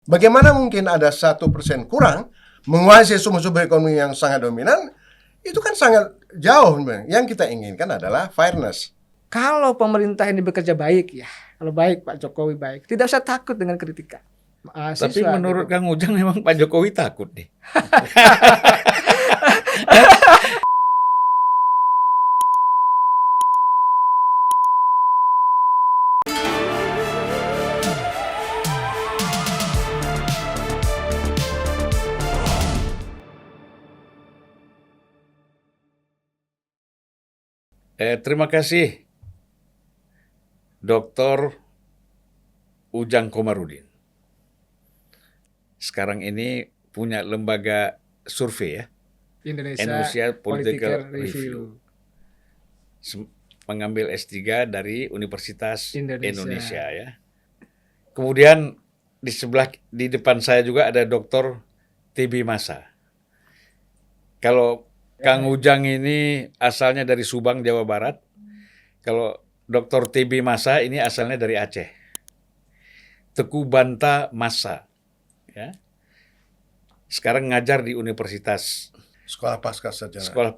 Bagaimana mungkin ada 1% kurang menguasai sumber-sumber ekonomi yang sangat dominan? Itu kan sangat jauh. Yang kita inginkan adalah fairness. Kalau pemerintah ini bekerja baik ya, kalau baik Pak Jokowi baik, tidak usah takut dengan kritikan. Tapi menurut Kang Ujang memang Pak Jokowi takut nih. Terima kasih Dr. Ujang Komarudin. Sekarang ini punya lembaga survei ya, Indonesia Political Review. Mengambil S3 dari Universitas Indonesia ya. Kemudian di depan saya juga ada Dr. TB Masa. Kalau Kang Ujang ini asalnya dari Subang, Jawa Barat. Kalau Dr. TB Masa ini asalnya dari Aceh. Teguh Banta Masa. Ya. Sekarang ngajar di Universitas Sekolah Pascasarjana. Sekolah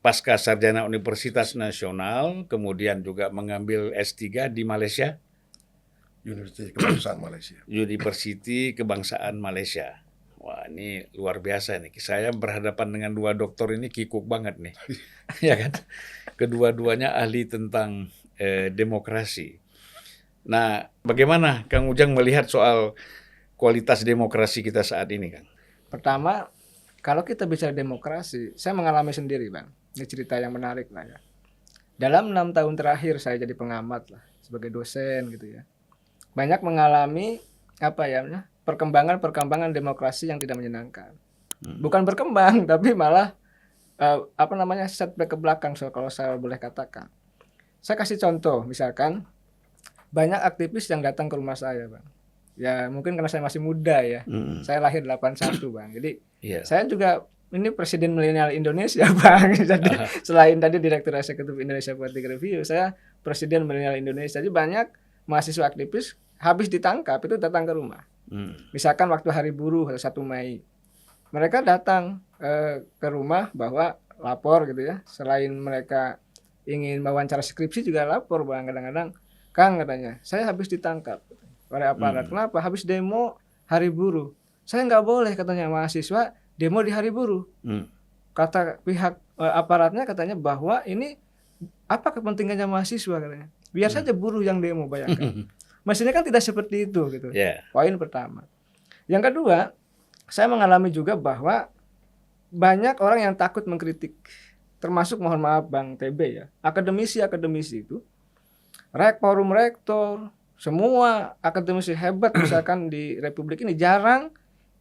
Pascasarjana Universitas Nasional, kemudian juga mengambil S3 di Malaysia. Universiti Kebangsaan Malaysia. University Kebangsaan Malaysia. Wah, ini luar biasa nih. Saya berhadapan dengan dua doktor ini kikuk banget nih. Ya kan? Kedua-duanya ahli tentang demokrasi. Nah, bagaimana Kang Ujang melihat soal kualitas demokrasi kita saat ini, Kang? Pertama, kalau kita bicara demokrasi, saya mengalami sendiri, Bang. Ini cerita yang menarik lah ya. Dalam 6 tahun terakhir saya jadi pengamat lah, sebagai dosen gitu ya. Banyak mengalami perkembangan demokrasi yang tidak menyenangkan. Bukan berkembang, tapi malah setback ke belakang, kalau saya boleh katakan. Saya kasih contoh, misalkan banyak aktivis yang datang ke rumah saya, Bang. Ya mungkin karena saya masih muda ya. Saya lahir 81, Bang. Jadi saya juga ini presiden milenial Indonesia, Bang. Jadi selain tadi direktur eksekutif Indonesia Political Review, saya presiden milenial Indonesia. Jadi banyak mahasiswa aktivis habis ditangkap itu datang ke rumah. Misalkan waktu Hari Buruh 1 Mei, mereka datang ke rumah bahwa lapor gitu ya. Selain mereka ingin wawancara skripsi juga lapor, Bang. Kadang-kadang, Kang katanya, saya habis ditangkap oleh aparat. Kenapa? Habis demo Hari Buruh. Saya nggak boleh katanya mahasiswa demo di Hari Buruh. Kata pihak aparatnya katanya bahwa ini apa kepentingannya mahasiswa katanya. Biar saja buruh yang demo, bayangkan. Mestinya kan tidak seperti itu gitu. Poin pertama. Yang kedua, saya mengalami juga bahwa banyak orang yang takut mengkritik. Termasuk mohon maaf Bang TB ya. Akademisi itu, forum rektor, semua akademisi hebat misalkan di Republik ini jarang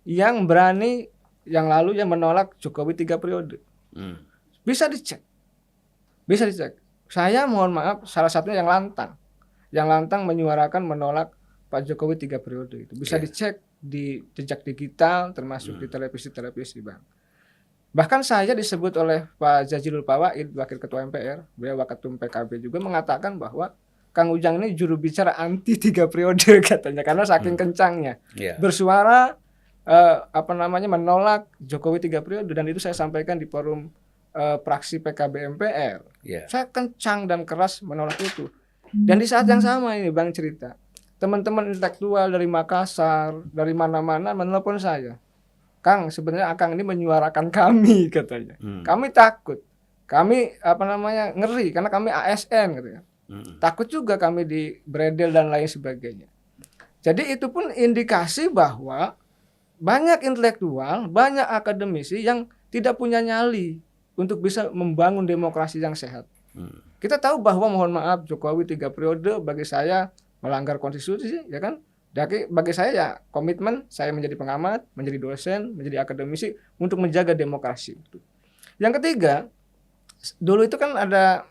yang berani yang lalu yang menolak Jokowi 3 periode. Bisa dicek. Saya mohon maaf salah satunya yang lantang menyuarakan menolak Pak Jokowi 3 periode itu. Bisa dicek di jejak digital termasuk di televisi, Bang. Bahkan saya disebut oleh Pak Jazilul Fawait, Wakil Ketua MPR, beliau Waketum PKB juga mengatakan bahwa Kang Ujang ini juru bicara anti 3 periode katanya karena saking kencangnya bersuara menolak Jokowi 3 periode, dan itu saya sampaikan di forum praksi PKB MPR. Saya kencang dan keras menolak itu. Dan di saat yang sama ini Bang cerita, teman-teman intelektual dari Makassar, dari mana-mana menelpon saya. Kang, sebenarnya Kang ini menyuarakan kami katanya. Kami takut. Kami ngeri karena kami ASN gitu ya. Takut juga kami dibredel dan lain sebagainya. Jadi itu pun indikasi bahwa banyak intelektual, banyak akademisi yang tidak punya nyali untuk bisa membangun demokrasi yang sehat. Kita tahu bahwa mohon maaf Jokowi 3 periode bagi saya melanggar konstitusi ya kan. Jadi bagi saya ya komitmen saya menjadi pengamat, menjadi dosen, menjadi akademisi untuk menjaga demokrasi. Yang ketiga, dulu itu kan ada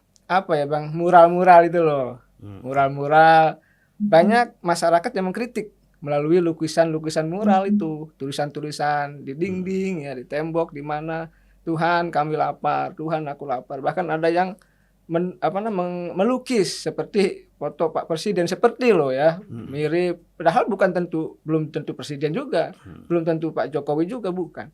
Bang, mural-mural itu loh. Mural-mural. Banyak masyarakat yang mengkritik melalui lukisan-lukisan mural itu, tulisan-tulisan di dinding ya, di tembok, di mana Tuhan kami lapar, Tuhan aku lapar. Bahkan ada yang melukis seperti foto Pak Presiden seperti loh ya, mirip. Padahal belum tentu Presiden juga, belum tentu Pak Jokowi juga bukan.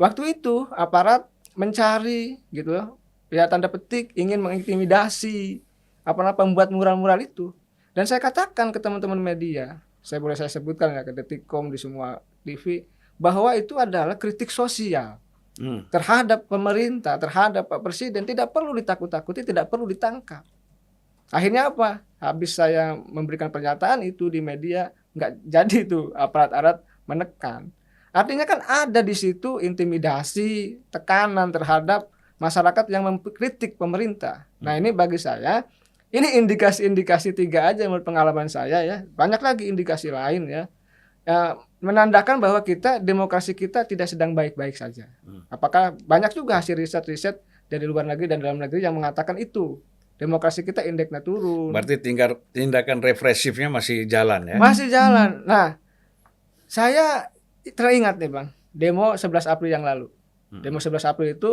Waktu itu aparat mencari gitu loh, ya tanda petik ingin mengintimidasi pembuat mural-mural itu. Dan saya katakan ke teman-teman media, saya sebutkan ya ke Detikcom, di semua TV, bahwa itu adalah kritik sosial terhadap pemerintah, terhadap Pak Presiden. Tidak perlu ditakut-takuti, tidak perlu ditangkap. Akhirnya apa? Habis saya memberikan pernyataan itu di media, nggak jadi itu aparat-aparat menekan. Artinya kan ada di situ intimidasi, tekanan terhadap masyarakat yang mengkritik pemerintah. Nah ini bagi saya, ini indikasi-indikasi 3 aja menurut pengalaman saya ya. Banyak lagi indikasi lain ya. Menandakan bahwa demokrasi kita tidak sedang baik-baik saja. Apakah banyak juga hasil riset-riset dari luar negeri dan dalam negeri yang mengatakan itu. Demokrasi kita indeksnya turun. Berarti tindakan represifnya masih jalan ya? Masih jalan. Nah, saya teringat nih Bang, demo 11 April yang lalu. Demo 11 April itu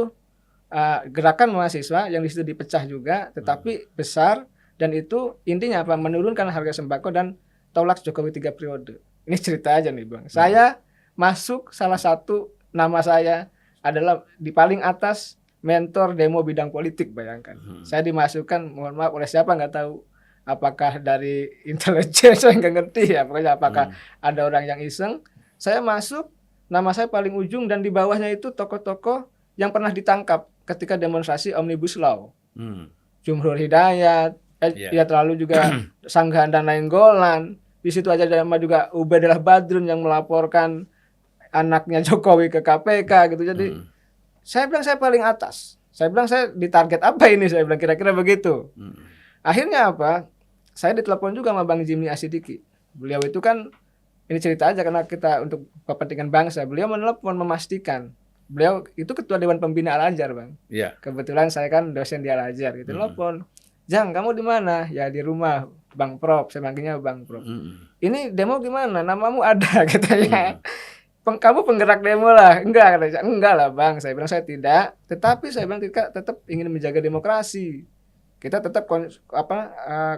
gerakan mahasiswa yang di situ dipecah juga, tetapi besar, dan itu intinya apa? Menurunkan harga sembako dan tolak Jokowi 3 periode. Ini cerita aja nih Bang. Saya masuk, salah satu nama saya adalah di paling atas mentor demo bidang politik, bayangkan. Saya dimasukkan, mohon maaf oleh siapa nggak tahu. Apakah dari intelijen, saya nggak ngerti ya. Pokoknya apakah ada orang yang iseng. Saya masuk, nama saya paling ujung, dan di bawahnya itu tokoh-tokoh yang pernah ditangkap ketika demonstrasi Omnibus Law. Jumhur Hidayat, ya terlalu juga Sanggahan dan Nainggolan. Di situ aja nama juga Ubaidah Badrun yang melaporkan anaknya Jokowi ke KPK gitu. Jadi saya bilang saya paling atas. Saya bilang saya ditarget apa ini? Saya bilang kira-kira begitu. Akhirnya apa? Saya ditelepon juga sama Bang Jimmy Asidiki. Beliau itu kan, ini cerita aja karena kita untuk kepentingan bangsa. Beliau menelepon memastikan. Beliau itu ketua Dewan Pembina Al-Azhar, Bang. Iya. Kebetulan saya kan dosen di Al-Azhar gitu. Telepon. Jang, kamu di mana? Ya di rumah Bang Prop. Saya manggilnya Bang Prop. Ini demo gimana? Namamu ada katanya. Kamu penggerak demo lah. Enggak katanya. Enggak lah Bang. Saya bilang saya tidak. Tetapi saya bilang kita tetap ingin menjaga demokrasi. Kita tetap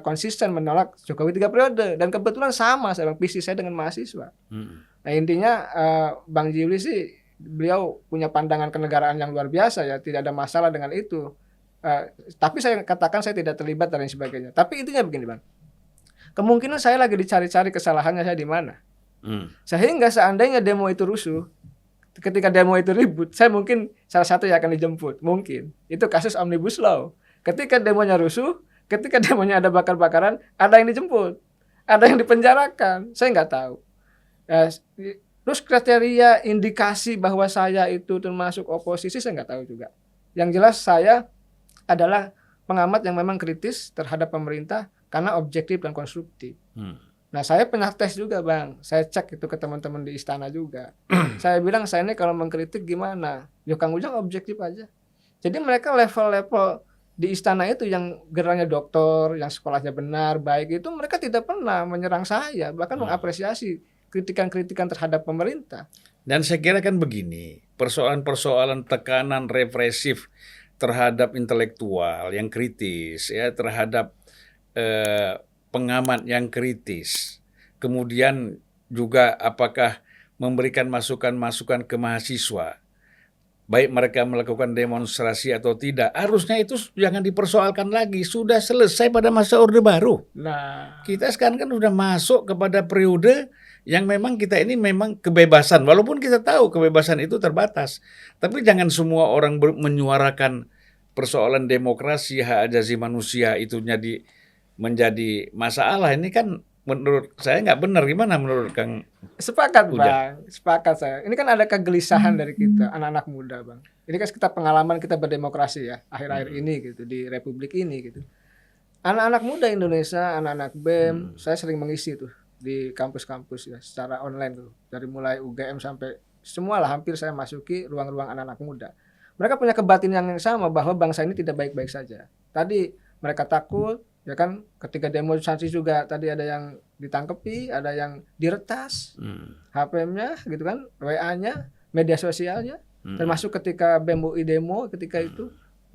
konsisten menolak Jokowi 3 periode. Dan kebetulan sama saya bilang visi saya dengan mahasiswa. Nah intinya Bang Jimli sih, beliau punya pandangan kenegaraan yang luar biasa ya. Tidak ada masalah dengan itu. Tapi saya katakan saya tidak terlibat dan lain sebagainya. Tapi intinya begini Bang. Kemungkinan saya lagi dicari-cari kesalahannya saya di mana. Sehingga seandainya demo itu rusuh, ketika demo itu ribut, saya mungkin salah satu yang akan dijemput. Mungkin. Itu kasus Omnibus Law. Ketika demonya rusuh, ketika demonya ada bakar-bakaran, ada yang dijemput. Ada yang dipenjarakan. Saya nggak tahu. Terus kriteria indikasi bahwa saya itu termasuk oposisi, saya nggak tahu juga. Yang jelas saya adalah pengamat yang memang kritis terhadap pemerintah karena objektif dan konstruktif. Nah saya pernah tes juga Bang, saya cek itu ke teman-teman di istana juga. Saya bilang saya ini kalau mengkritik gimana? Ya Kang Ujang objektif aja. Jadi mereka level-level di istana itu yang gelarnya doktor, yang sekolahnya benar, baik itu mereka tidak pernah menyerang saya, bahkan mengapresiasi kritikan-kritikan terhadap pemerintah. Dan saya kira kan begini, persoalan-persoalan tekanan represif terhadap intelektual yang kritis, ya terhadap pengamat yang kritis. Kemudian juga apakah memberikan masukan-masukan ke mahasiswa, baik mereka melakukan demonstrasi atau tidak, harusnya itu jangan dipersoalkan lagi. Sudah selesai pada masa Orde Baru. Nah, kita sekarang kan sudah masuk kepada periode yang memang kita ini memang kebebasan. Walaupun kita tahu kebebasan itu terbatas. Tapi jangan semua orang menyuarakan persoalan demokrasi, hak asasi manusia itu menjadi masalah. Ini kan menurut saya nggak benar. Gimana menurut Kang? Sepakat Ujang? Bang, sepakat saya. Ini kan ada kegelisahan dari kita, anak-anak muda Bang. Ini kan kita pengalaman kita berdemokrasi ya, akhir-akhir ini gitu, di Republik ini gitu. Anak-anak muda Indonesia, anak-anak BEM, saya sering mengisi tuh di kampus-kampus ya, secara online tuh. Dari mulai UGM sampai semualah hampir saya masuki ruang-ruang anak-anak muda. Mereka punya kebatinan yang sama bahwa bangsa ini tidak baik-baik saja. Tadi mereka takut, ya kan, ketika demonstrasi juga tadi ada yang ditangkepi, ada yang diretas, HPM-nya gitu kan, WA-nya, media sosialnya, termasuk ketika BEM UI demo ketika itu,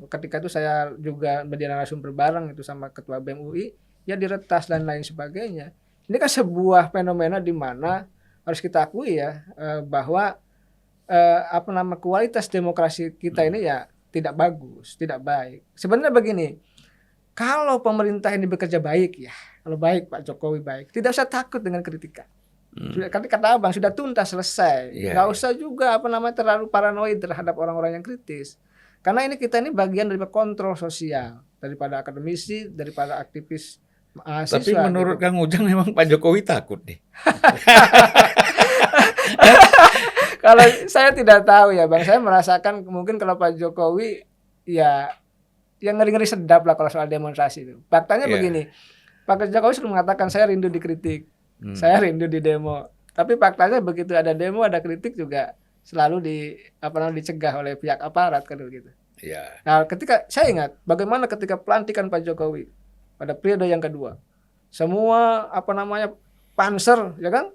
Ketika itu saya juga menjadi narasumber bareng itu sama ketua BEM UI, ya diretas dan lain sebagainya. Ini kan sebuah fenomena di mana harus kita akui ya bahwa kualitas demokrasi kita ini ya tidak bagus, tidak baik. Sebenarnya begini, kalau pemerintah ini bekerja baik ya, kalau baik Pak Jokowi baik, tidak usah takut dengan kritikan. Sudah, kata Abang sudah tuntas selesai, nggak usah juga terlalu paranoid terhadap orang-orang yang kritis. Karena kita ini bagian dari kontrol sosial daripada akademisi, daripada aktivis mahasiswa. Tapi menurut Kang Ujang memang Pak Jokowi takut nih. Kalau saya tidak tahu ya Bang, saya merasakan mungkin kalau Pak Jokowi ya yang ngeri-ngeri sedap lah kalau soal demonstrasi itu. Faktanya begini, Pak Jokowi selalu mengatakan saya rindu dikritik. Saya rindu di demo. Tapi faktanya begitu ada demo, ada kritik juga selalu dicegah oleh pihak aparat kan begitu. Ya. Nah, ketika saya ingat bagaimana ketika pelantikan Pak Jokowi pada periode yang kedua. Semua panser ya kan?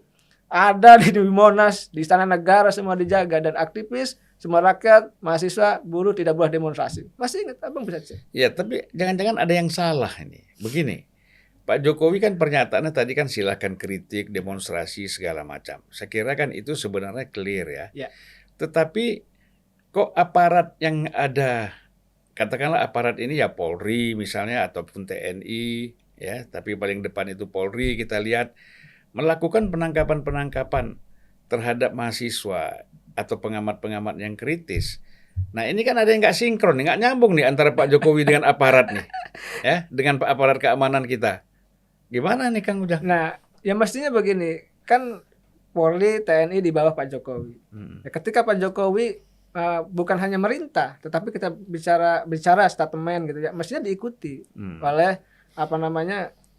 Ada di Monas, di Istana Negara semua dijaga dan aktivis, semua rakyat, mahasiswa, buruh tidak boleh demonstrasi. Masih ingat Abang bisa cek? Ya, tapi jangan-jangan ada yang salah ini. Begini. Pak Jokowi kan pernyataannya tadi kan silakan kritik, demonstrasi segala macam. Saya kira kan itu sebenarnya clear ya. Ya. Tetapi kok aparat yang ada, katakanlah aparat ini ya Polri misalnya ataupun TNI ya, tapi paling depan itu Polri kita lihat melakukan penangkapan-penangkapan terhadap mahasiswa atau pengamat-pengamat yang kritis. Nah ini kan ada yang nggak sinkron, nggak nyambung nih antara Pak Jokowi dengan aparat nih, ya dengan aparat keamanan kita. Gimana nih Kang Ujang? Nah, ya mestinya begini, kan Polri, TNI di bawah Pak Jokowi. Ya, ketika Pak Jokowi bukan hanya merintah, tetapi kita bicara statement gitu ya, mestinya diikuti oleh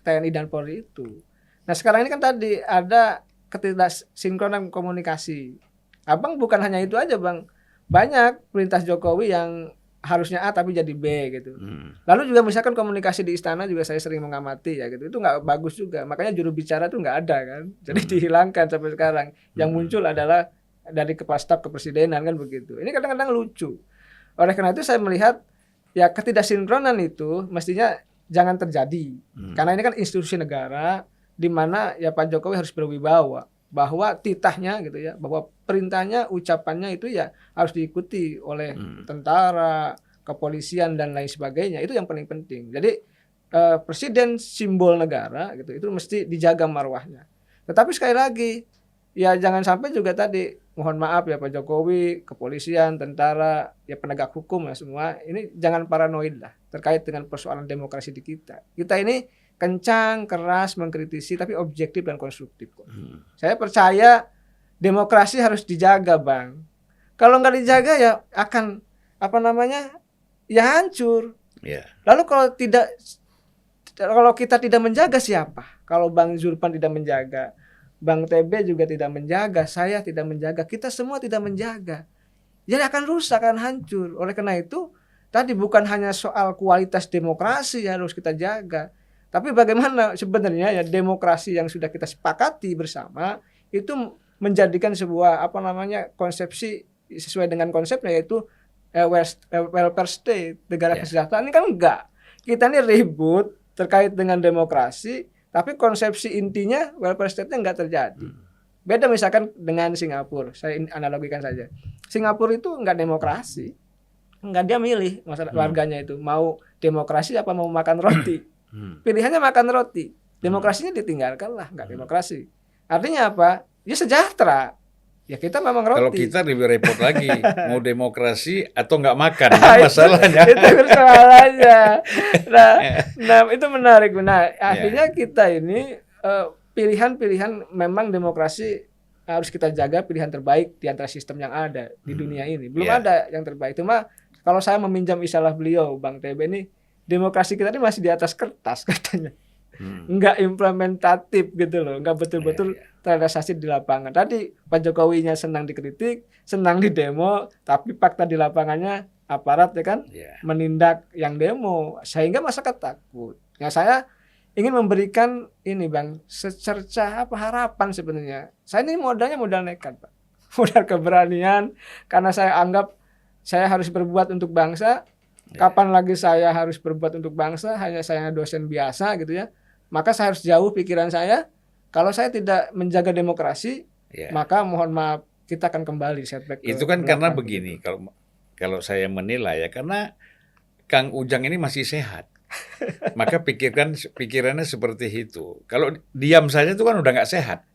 TNI dan Polri itu. Nah, sekarang ini kan tadi ada ketidaksinkronan komunikasi. Abang bukan hanya itu aja, Bang. Banyak perintah Jokowi yang harusnya A tapi jadi B gitu. Lalu juga misalkan komunikasi di istana juga saya sering mengamati ya gitu. Itu nggak bagus juga. Makanya juru bicara tuh nggak ada kan. Jadi dihilangkan sampai sekarang. Yang muncul adalah dari kepala staf kepresidenan kan begitu. Ini kadang-kadang lucu. Oleh karena itu saya melihat ya ketidaksinkronan itu mestinya jangan terjadi. Karena ini kan institusi negara di mana ya Pak Jokowi harus berwibawa bahwa titahnya gitu ya, bahwa perintahnya, ucapannya itu ya harus diikuti oleh tentara, kepolisian dan lain sebagainya. Itu yang paling penting. Jadi presiden simbol negara gitu, itu mesti dijaga marwahnya. Tetapi sekali lagi ya jangan sampai juga tadi mohon maaf ya Pak Jokowi, kepolisian, tentara, ya penegak hukum ya semua ini jangan paranoid lah terkait dengan persoalan demokrasi di kita. Kita ini kencang, keras, mengkritisi, tapi objektif dan konstruktif. Saya percaya demokrasi harus dijaga, Bang. Kalau nggak dijaga ya akan ya hancur. Yeah. Lalu kalau kita tidak menjaga siapa? Kalau Bang Zulpan tidak menjaga, Bang TB juga tidak menjaga, saya tidak menjaga, kita semua tidak menjaga. Jadi akan rusak, akan hancur. Oleh karena itu, tadi bukan hanya soal kualitas demokrasi yang harus kita jaga, tapi bagaimana sebenarnya ya demokrasi yang sudah kita sepakati bersama itu menjadikan sebuah konsepsi sesuai dengan konsepnya yaitu welfare state, negara kesejahteraan. Ini kan enggak. Kita ini ribut terkait dengan demokrasi, tapi konsepsi intinya welfare state-nya enggak terjadi. Beda misalkan dengan Singapura. Saya analogikan saja. Singapura itu enggak demokrasi. Enggak, dia milih warganya itu mau demokrasi apa mau makan roti. Pilihannya makan roti. Demokrasinya ditinggalkan lah, nggak demokrasi. Artinya apa? Ya sejahtera. Ya kita memang roti. Kalau kita lebih repot lagi, mau demokrasi atau nggak makan, masalahnya. Itu persoalannya. Nah itu menarik. Nah akhirnya kita ini pilihan-pilihan memang demokrasi harus kita jaga pilihan terbaik di antara sistem yang ada di dunia ini. Belum ada yang terbaik. Cuma kalau saya meminjam istilah beliau, Bang TB ini, demokrasi kita ini masih di atas kertas katanya, nggak implementatif gitu loh, nggak betul-betul terrealisasi di lapangan. Tadi Pak Jokowinya senang dikritik, senang di demo, tapi fakta di lapangannya aparat ya kan menindak yang demo, sehingga masyarakat takut. Nah saya ingin memberikan ini Bang, secercah harapan sebenarnya. Saya ini modalnya modal nekat Pak, modal keberanian, karena saya anggap saya harus berbuat untuk bangsa. Kapan lagi saya harus berbuat untuk bangsa, hanya saya dosen biasa gitu ya. Maka saya harus jauh pikiran saya. Kalau saya tidak menjaga demokrasi, Ya. maka mohon maaf kita akan kembali setback ke Itu kan karena belakang begini, begitu. kalau saya menilai ya, karena Kang Ujang ini masih sehat. Maka pikirannya seperti itu. Kalau diam saja itu kan udah nggak sehat.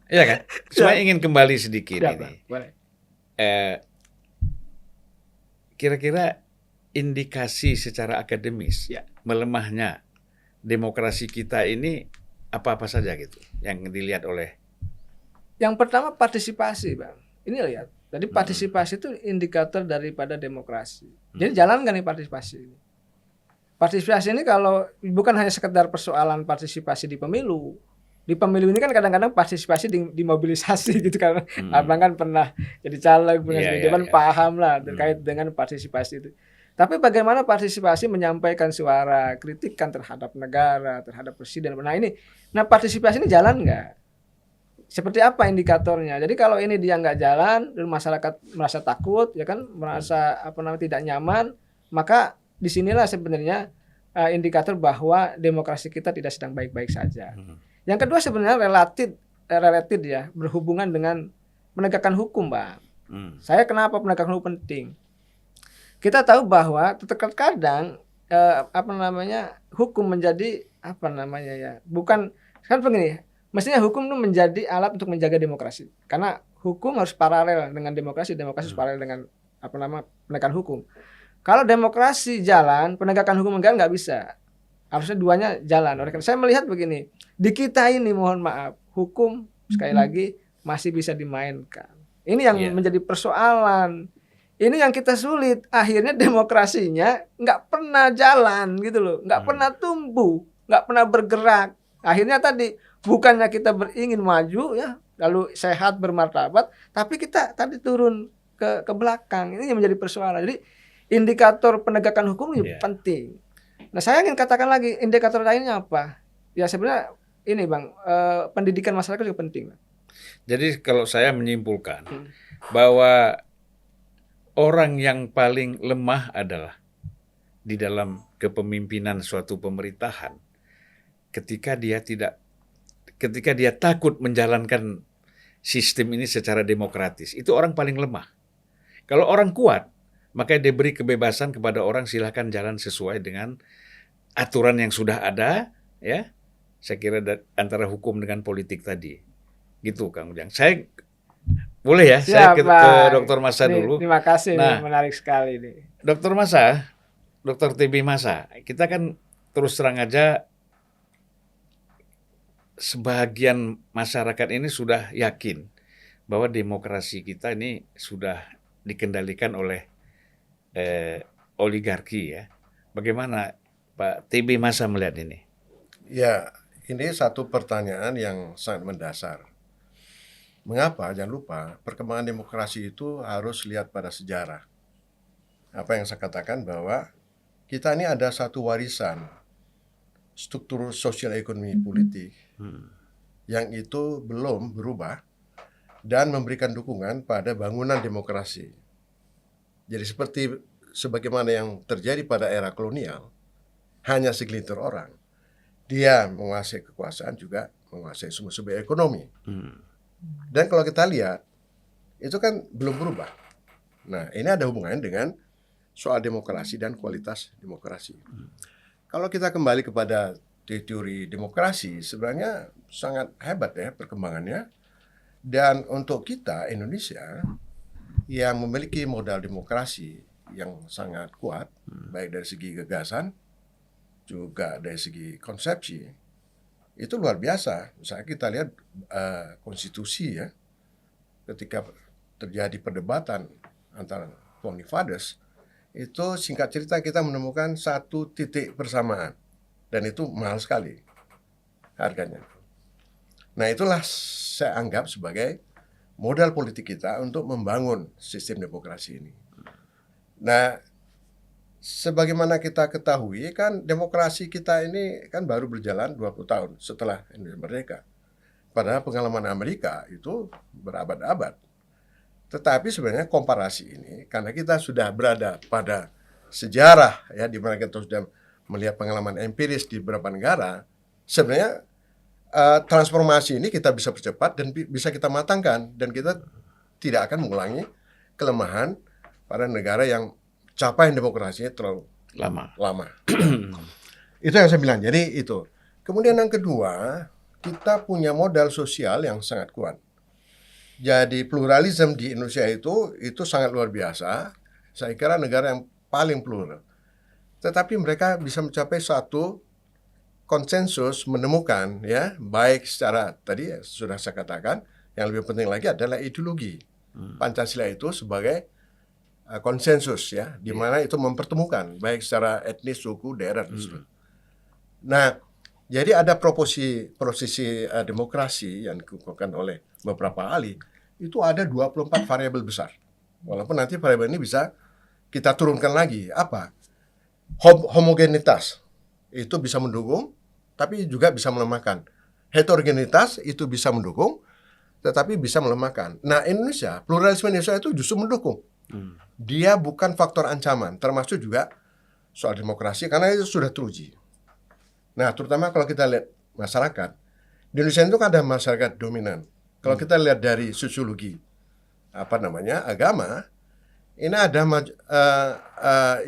Iya kan? Saya ingin kembali sedikit Ya, ini. Bang, boleh. Kira-kira indikasi secara akademis Ya. melemahnya demokrasi kita ini apa-apa saja gitu yang dilihat oleh. Yang pertama partisipasi, Bang. Ini lihat. Jadi partisipasi itu indikator daripada demokrasi. Jadi jalan nggak nih partisipasi ini? Partisipasi ini kalau bukan hanya sekedar persoalan partisipasi di pemilu. Di pemilu ini kan kadang-kadang partisipasi dimobilisasi gitu kan. Abang kan pernah jadi caleg, pernah Iya, jadi iya, dewan, iya. paham lah terkait dengan partisipasi itu. Tapi bagaimana partisipasi menyampaikan suara kritikan terhadap negara, terhadap presiden. Nah partisipasi ini jalan nggak? Seperti apa indikatornya? Jadi kalau ini dia nggak jalan, dan masyarakat merasa takut, ya kan, merasa tidak nyaman, maka disinilah sebenarnya indikator bahwa demokrasi kita tidak sedang baik-baik saja. Yang kedua sebenarnya related ya, berhubungan dengan penegakan hukum, Bang. Saya kenapa penegakan hukum penting? Kita tahu bahwa terkadang hukum menjadi bukan kan begini. Mestinya hukum itu menjadi alat untuk menjaga demokrasi. Karena hukum harus paralel dengan demokrasi harus paralel dengan penegakan hukum. Kalau demokrasi jalan, penegakan hukum nggak bisa. Harusnya duanya jalan. Oleh karena saya melihat begini, di kita ini mohon maaf, hukum sekali lagi masih bisa dimainkan. Ini yang menjadi persoalan. Ini yang kita sulit. Akhirnya demokrasinya nggak pernah jalan gitu loh, nggak pernah tumbuh, nggak pernah bergerak. Akhirnya tadi bukannya kita beringin maju ya, lalu sehat bermartabat, tapi kita tadi turun ke belakang. Ini yang menjadi persoalan. Jadi indikator penegakan hukum ini penting. Nah saya ingin katakan lagi indikator lainnya apa? Ya sebenarnya ini Bang, pendidikan masyarakat juga penting. Jadi kalau saya menyimpulkan bahwa orang yang paling lemah adalah di dalam kepemimpinan suatu pemerintahan ketika dia takut menjalankan sistem ini secara demokratis. Itu orang paling lemah. Kalau orang kuat, maka dia beri kebebasan kepada orang, silahkan jalan sesuai dengan aturan yang sudah ada, ya. Saya kira antara hukum dengan politik tadi. Gitu Kang Ujang. Saya boleh ya, saya ke Dr. Masa dulu. Terima kasih, menarik sekali nih. Dr. Masa, Dr. TB Masa, kita kan terus terang aja sebagian masyarakat ini sudah yakin bahwa demokrasi kita ini sudah dikendalikan oleh oligarki ya. Bagaimana Pak TB Masa melihat ini? Ya, ini satu pertanyaan yang sangat mendasar. Mengapa? Jangan lupa, perkembangan demokrasi itu harus lihat pada sejarah. Apa yang saya katakan bahwa kita ini ada satu warisan struktur sosial ekonomi politik yang itu belum berubah dan memberikan dukungan pada bangunan demokrasi. Jadi sebagaimana yang terjadi pada era kolonial, hanya segelintir orang. Dia menguasai kekuasaan, juga menguasai sumber-sumber ekonomi. Dan kalau kita lihat, itu kan belum berubah. Nah, ini ada hubungannya dengan soal demokrasi dan kualitas demokrasi. Kalau kita kembali kepada teori demokrasi, sebenarnya sangat hebat ya perkembangannya. Dan untuk kita, Indonesia, yang memiliki modal demokrasi yang sangat kuat, baik dari segi gagasan, juga dari segi konsepsi, itu luar biasa. Misalnya kita lihat konstitusi ya, ketika terjadi perdebatan antara founding fathers, itu singkat cerita kita menemukan satu titik persamaan, dan itu mahal sekali harganya. Nah itulah saya anggap sebagai modal politik kita untuk membangun sistem demokrasi ini. Nah, sebagaimana kita ketahui kan demokrasi kita ini kan baru berjalan 20 tahun setelah Indonesia merdeka. Padahal pengalaman Amerika itu berabad-abad. Tetapi sebenarnya komparasi ini, karena kita sudah berada pada sejarah ya, di mana kita sudah melihat pengalaman empiris di beberapa negara, sebenarnya transformasi ini kita bisa percepat dan bisa kita matangkan, dan kita tidak akan mengulangi kelemahan pada negara yang capaian demokrasinya terlalu lama. Itu yang saya bilang. Jadi itu. Kemudian yang kedua, kita punya modal sosial yang sangat kuat. Jadi pluralisme di Indonesia itu sangat luar biasa. Saya kira negara yang paling plural. Tetapi mereka bisa mencapai satu konsensus, menemukan ya, baik secara tadi sudah saya katakan, yang lebih penting lagi adalah ideologi. Pancasila itu sebagai konsensus ya, di mana itu mempertemukan baik secara etnis, suku, daerah dan sebagainya. Nah, jadi ada prosesi demokrasi yang dikukuhkan oleh beberapa ahli, itu ada 24 variabel besar. Walaupun nanti variabel ini bisa kita turunkan lagi. Apa? Homogenitas itu bisa mendukung, tapi juga bisa melemahkan. Heterogenitas itu bisa mendukung, tetapi bisa melemahkan. Nah, Indonesia, pluralisme Indonesia itu justru mendukung. Dia bukan faktor ancaman, termasuk juga soal demokrasi, karena itu sudah teruji. Nah, terutama kalau kita lihat masyarakat, di Indonesia itu kan ada masyarakat dominan. Kalau kita lihat dari sosiologi, agama, ini ada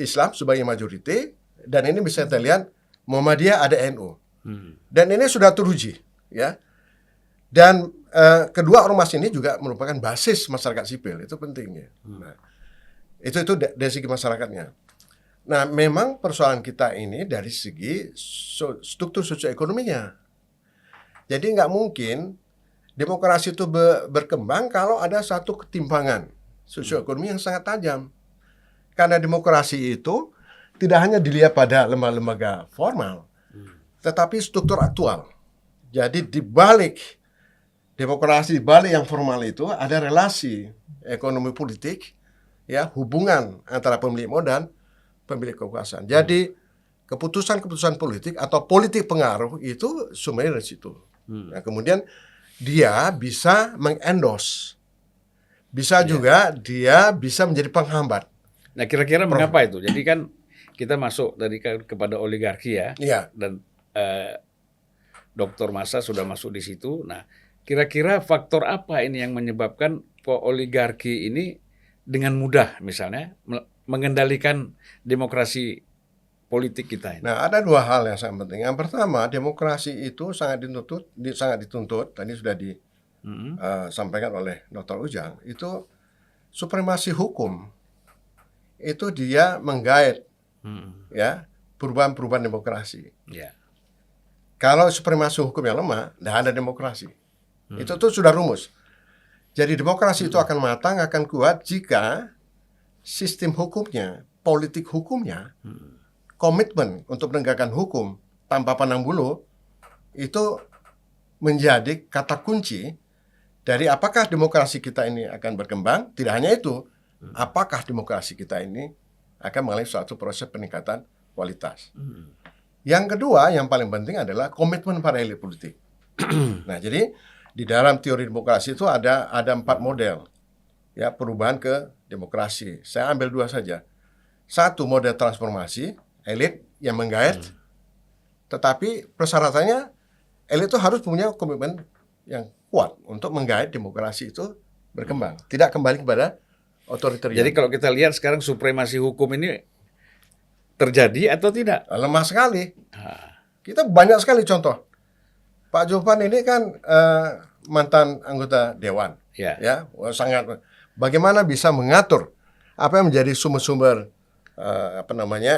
Islam sebagai majority, dan ini bisa kita lihat Muhammadiyah ada NU. Dan ini sudah teruji, ya. Dan kedua ormas ini juga merupakan basis masyarakat sipil, itu penting ya. Nah, itu dari segi masyarakatnya. Nah, memang persoalan kita ini dari segi struktur sosioekonominya. Jadi nggak mungkin demokrasi itu berkembang kalau ada satu ketimpangan sosioekonomi yang sangat tajam. Karena demokrasi itu tidak hanya dilihat pada lembaga-lembaga formal, tetapi struktur aktual. Jadi di balik demokrasi, di balik yang formal itu ada relasi ekonomi politik, ya, hubungan antara pemilik modal, pemilik kekuasaan. Jadi keputusan-keputusan politik atau politik pengaruh itu sumbernya dari situ. Nah, kemudian dia bisa mengendorse, bisa juga dia bisa menjadi penghambat. Nah, kira-kira mengapa itu? Jadi kan kita masuk tadi kepada oligarki ya, dan Dr. Masa sudah masuk di situ. Nah, kira-kira faktor apa ini yang menyebabkan oligarki ini dengan mudah misalnya mengendalikan demokrasi politik kita ini? Nah, ada dua hal yang sangat penting. Yang pertama, demokrasi itu sangat dituntut. Tadi sudah disampaikan oleh Dr. Ujang. Itu supremasi hukum. Itu dia menggait ya perubahan-perubahan demokrasi. Yeah. Kalau supremasi hukum yang lemah, tidak ada demokrasi. Itu tuh sudah rumus. Jadi demokrasi itu akan matang, akan kuat jika sistem hukumnya, politik hukumnya, komitmen untuk menegakkan hukum tanpa pandang bulu, itu menjadi kata kunci dari apakah demokrasi kita ini akan berkembang. Tidak hanya itu, apakah demokrasi kita ini akan mengalami suatu proses peningkatan kualitas. Yang kedua, yang paling penting adalah komitmen para elit politik. Nah, jadi di dalam teori demokrasi itu ada 4 model ya perubahan ke demokrasi. Saya ambil 2 saja. Satu, model transformasi, elit yang menggait, tetapi persyaratannya elit itu harus punya komitmen yang kuat untuk menggait demokrasi itu berkembang. Tidak kembali kepada otoritarian. Jadi kalau kita lihat sekarang supremasi hukum ini terjadi atau tidak? Lemah sekali. Kita banyak sekali contoh. Pak Jovan ini kan mantan anggota dewan, ya, sangat. Bagaimana bisa mengatur apa yang menjadi sumber-sumber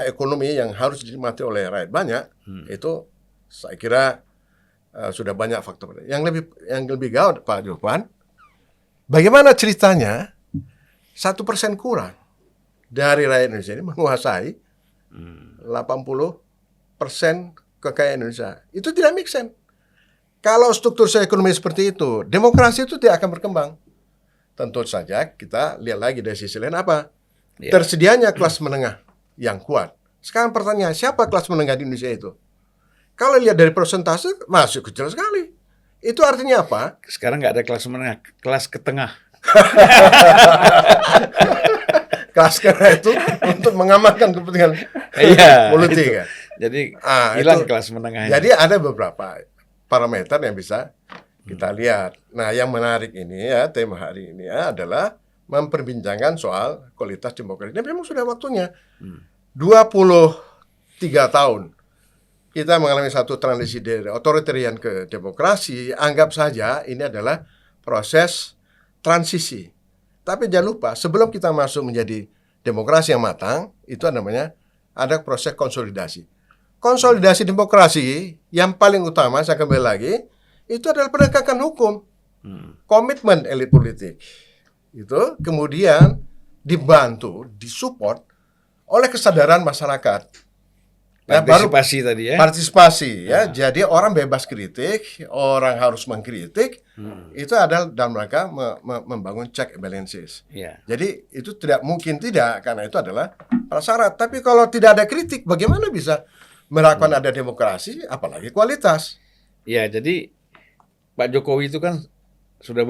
ekonomi yang harus dinikmati oleh rakyat banyak? Itu saya kira sudah banyak faktor. Yang lebih gawat Pak Jovan, bagaimana ceritanya 1% kurang dari rakyat Indonesia ini menguasai 80% kekayaan Indonesia. Itu tidak make sense. Kalau struktur ekonomi seperti itu, demokrasi itu tidak akan berkembang. Tentu saja kita lihat lagi dari sisi lain apa? Tersedianya kelas menengah yang kuat. Sekarang pertanyaan, siapa kelas menengah di Indonesia itu? Kalau lihat dari persentase, masih kecil sekali. Itu artinya apa? Sekarang nggak ada kelas menengah, kelas ke tengah. kelas karena itu untuk mengamankan kepentingan Iya, politik itu. kan. Jadi itu. hilang kelas menengahnya. Jadi ada beberapa parameter yang bisa kita lihat. Nah, yang menarik ini ya, tema hari ini ya, adalah memperbincangkan soal kualitas demokrasi. Ini memang sudah waktunya. 23 tahun kita mengalami satu transisi dari otoritarian ke demokrasi. Anggap saja ini adalah proses transisi. Tapi jangan lupa, sebelum kita masuk menjadi demokrasi yang matang, itu namanya ada proses konsolidasi. Konsolidasi demokrasi yang paling utama, saya kembali lagi, itu adalah penegakan hukum, komitmen elit politik. Itu kemudian dibantu, disupport oleh kesadaran masyarakat. Nah, Partisipasi tadi ya. Partisipasi ya. Jadi orang bebas kritik, orang harus mengkritik. Itu adalah dalam rangka membangun check and balances. Iya. Jadi itu tidak mungkin tidak, karena itu adalah prasyarat. Tapi kalau tidak ada kritik, bagaimana bisa melakukan ada demokrasi, apalagi kualitas? Ya, jadi Pak Jokowi itu kan sudah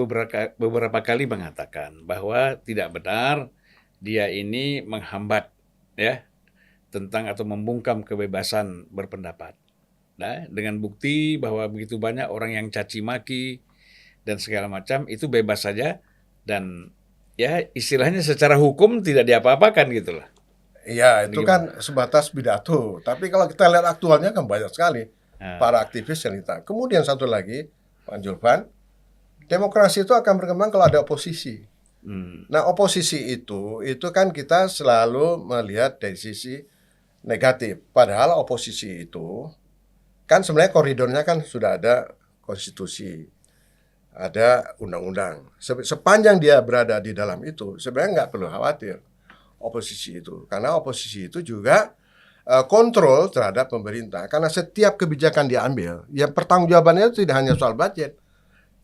beberapa kali mengatakan bahwa tidak benar dia ini menghambat ya tentang atau membungkam kebebasan berpendapat. Nah, dengan bukti bahwa begitu banyak orang yang caci maki dan segala macam itu bebas saja dan ya istilahnya secara hukum tidak diapa-apakan gitu lah. Iya, itu kan sebatas pidato. Tapi kalau kita lihat aktualnya kan banyak sekali para aktivis yang ditangkap. Kemudian satu lagi, Pak Julvan, demokrasi itu akan berkembang kalau ada oposisi. Nah, oposisi itu kan kita selalu melihat dari sisi negatif. Padahal oposisi itu kan sebenarnya koridornya kan sudah ada konstitusi, ada undang-undang. Sepanjang dia berada di dalam itu, sebenarnya nggak perlu khawatir oposisi itu. Karena oposisi itu juga kontrol terhadap pemerintah. Karena setiap kebijakan diambil, yang pertanggungjawabannya itu tidak hanya soal budget,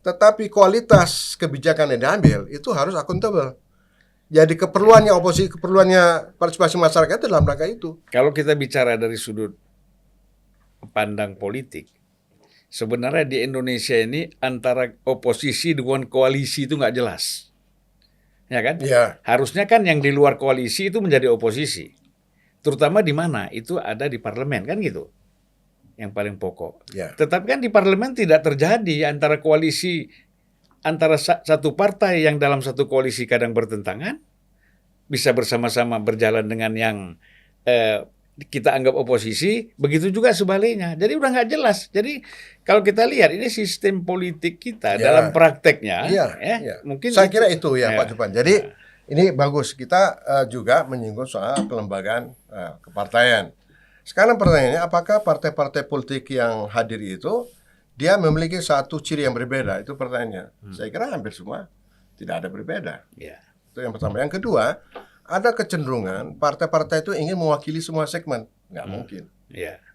tetapi kualitas kebijakan yang diambil itu harus akuntabel. Jadi keperluannya oposisi, keperluannya partisipasi masyarakat itu dalam rangka itu. Kalau kita bicara dari sudut pandang politik, sebenarnya di Indonesia ini antara oposisi dengan koalisi itu nggak jelas. Ya kan? Ya. Harusnya kan yang di luar koalisi itu menjadi oposisi. Terutama di mana? Itu ada di parlemen kan gitu. Yang paling pokok. Ya. Tetapi kan di parlemen tidak terjadi antara koalisi antara satu partai yang dalam satu koalisi kadang bertentangan bisa bersama-sama berjalan dengan yang kita anggap oposisi, begitu juga sebaliknya. Jadi udah nggak jelas. Jadi kalau kita lihat ini sistem politik kita dalam prakteknya, mungkin saya kira itu ya Pak Jupan. Jadi ini bagus kita juga menyinggung soal kelembagaan kepartaian. Sekarang pertanyaannya, apakah partai-partai politik yang hadir itu dia memiliki satu ciri yang berbeda? Itu pertanyaannya. Saya kira hampir semua tidak ada berbeda. Itu yang pertama. Yang kedua, ada kecenderungan partai-partai itu ingin mewakili semua segmen. Nggak mungkin.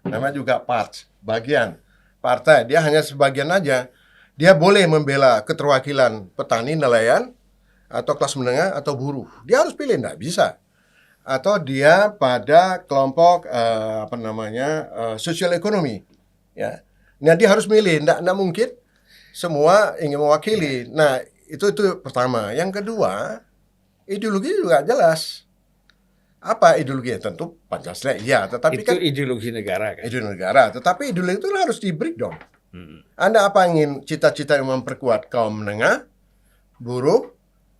Namanya juga parts, bagian. Partai, dia hanya sebagian aja. Dia boleh membela keterwakilan petani, nelayan, atau kelas menengah, atau buruh. Dia harus pilih, nggak bisa. Atau dia pada kelompok sosial ekonomi. Ya. Nah, dia harus milih. Nggak mungkin semua ingin mewakili. Nah, itu pertama. Yang kedua, ideologi juga jelas. Apa ideologinya? Tentu Pancasila, iya. Tetapi itu kan ideologi negara kan? Ideologi negara. Tetapi ideologi itu harus di-breakdown. Anda apa ingin cita-cita yang memperkuat kaum menengah, buruh,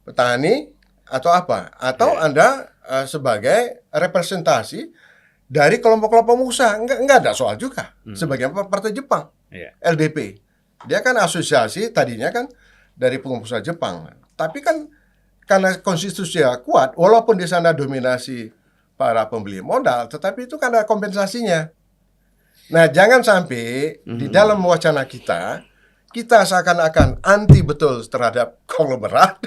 petani, atau apa? Atau Anda sebagai representasi dari kelompok-kelompok pengusaha? Enggak ada soal juga. Sebagai partai Jepang, LDP. Dia kan asosiasi tadinya kan dari pengusaha Jepang. Tapi kan karena konstitusinya kuat, walaupun di sana dominasi para pembeli modal, tetapi itu kan ada kompensasinya. Nah, jangan sampai di dalam wacana kita seakan-akan anti betul terhadap konglomerat,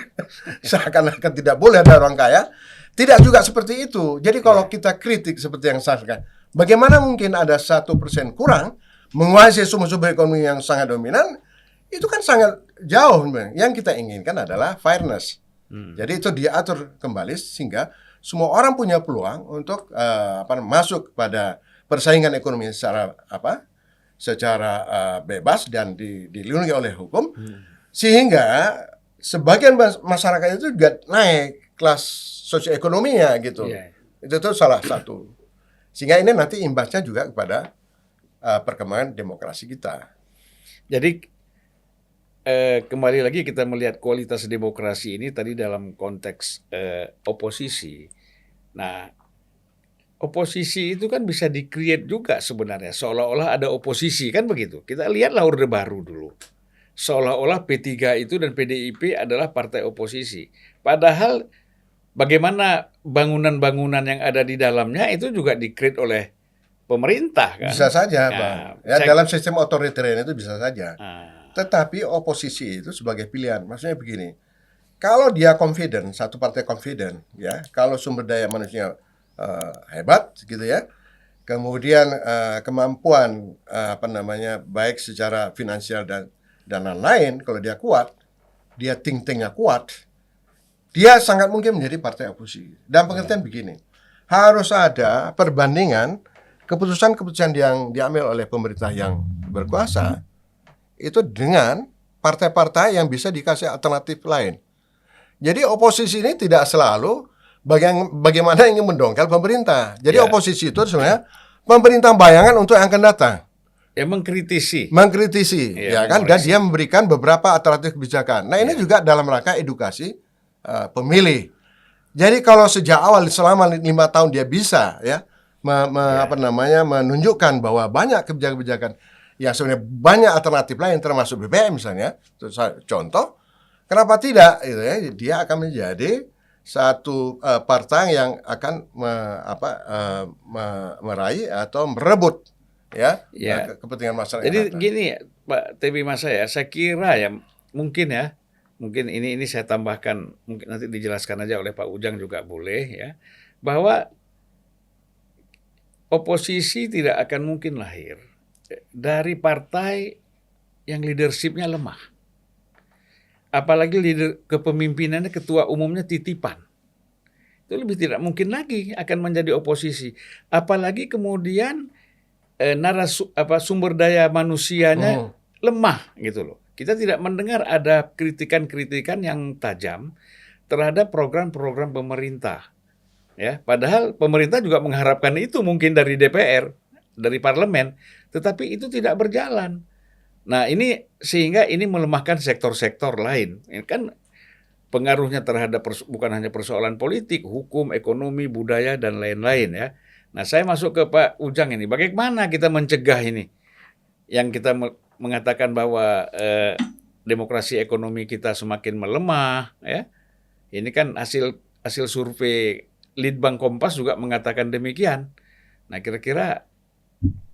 seakan-akan tidak boleh ada orang kaya. Tidak juga seperti itu. Jadi kalau kita kritik seperti yang saya katakan, bagaimana mungkin ada 1% kurang menguasai sumber-sumber ekonomi yang sangat dominan? Itu kan sangat jauh. Yang kita inginkan adalah fairness. Jadi itu diatur kembali sehingga semua orang punya peluang untuk masuk pada persaingan ekonomi secara bebas dan dilindungi oleh hukum, sehingga sebagian masyarakat itu juga naik. kelas sosioekonominya gitu. Iya. Itu tuh salah satu. Sehingga ini nanti imbasnya juga kepada perkembangan demokrasi kita. Jadi kembali lagi kita melihat kualitas demokrasi ini tadi dalam konteks oposisi. Nah, oposisi itu kan bisa di-create juga sebenarnya, seolah-olah ada oposisi, kan begitu. Kita lihatlah Orde Baru dulu. Seolah-olah P3 itu dan PDIP adalah partai oposisi. Padahal bagaimana bangunan-bangunan yang ada di dalamnya itu juga di-create oleh pemerintah kan. Bisa saja, Nah, Bang. Ya, dalam sistem otoritarian itu bisa saja. Nah, Tetapi oposisi itu sebagai pilihan. Maksudnya begini, kalau dia confident, satu partai confident, ya, kalau sumber daya manusia hebat, gitu ya, kemudian kemampuan baik secara finansial dan lain-lain, kalau dia kuat, dia think-tanknya kuat, dia sangat mungkin menjadi partai oposisi. Dan pengertian begini, harus ada perbandingan keputusan-keputusan yang diambil oleh pemerintah yang berkuasa itu dengan partai-partai yang bisa dikasih alternatif lain. Jadi oposisi ini tidak selalu bagaimana ingin mendongkel pemerintah. Jadi oposisi itu sebenarnya pemerintah bayangan untuk yang akan datang. Ya mengkritisi, ya kan, dan dia memberikan beberapa alternatif kebijakan. Nah ini juga dalam rangka edukasi pemilih. Jadi kalau sejak awal selama 5 tahun dia bisa ya menunjukkan bahwa banyak kebijakan-kebijakan yang sebenarnya banyak alternatif lain termasuk BBM misalnya, contoh, kenapa tidak? Gitu ya, dia akan menjadi satu partai yang akan meraih atau merebut kepentingan masyarakat. Jadi gini Pak TB Masa ya, saya kira ya mungkin ini saya tambahkan, mungkin nanti dijelaskan aja oleh Pak Ujang juga boleh ya, bahwa oposisi tidak akan mungkin lahir dari partai yang leadershipnya lemah. Apalagi leader kepemimpinannya, ketua umumnya titipan. Itu lebih tidak mungkin lagi akan menjadi oposisi. Apalagi kemudian sumber daya manusianya lemah gitu loh. Kita tidak mendengar ada kritikan-kritikan yang tajam terhadap program-program pemerintah. Ya, padahal pemerintah juga mengharapkan itu mungkin dari DPR, dari parlemen, tetapi itu tidak berjalan. Nah, ini sehingga ini melemahkan sektor-sektor lain. Ini kan pengaruhnya terhadap bukan hanya persoalan politik, hukum, ekonomi, budaya dan lain-lain ya. Nah, saya masuk ke Pak Ujang ini. Bagaimana kita mencegah ini? Yang kita mengatakan bahwa demokrasi ekonomi kita semakin melemah ya. Ini kan hasil survei Litbang Kompas juga mengatakan demikian. Nah, kira-kira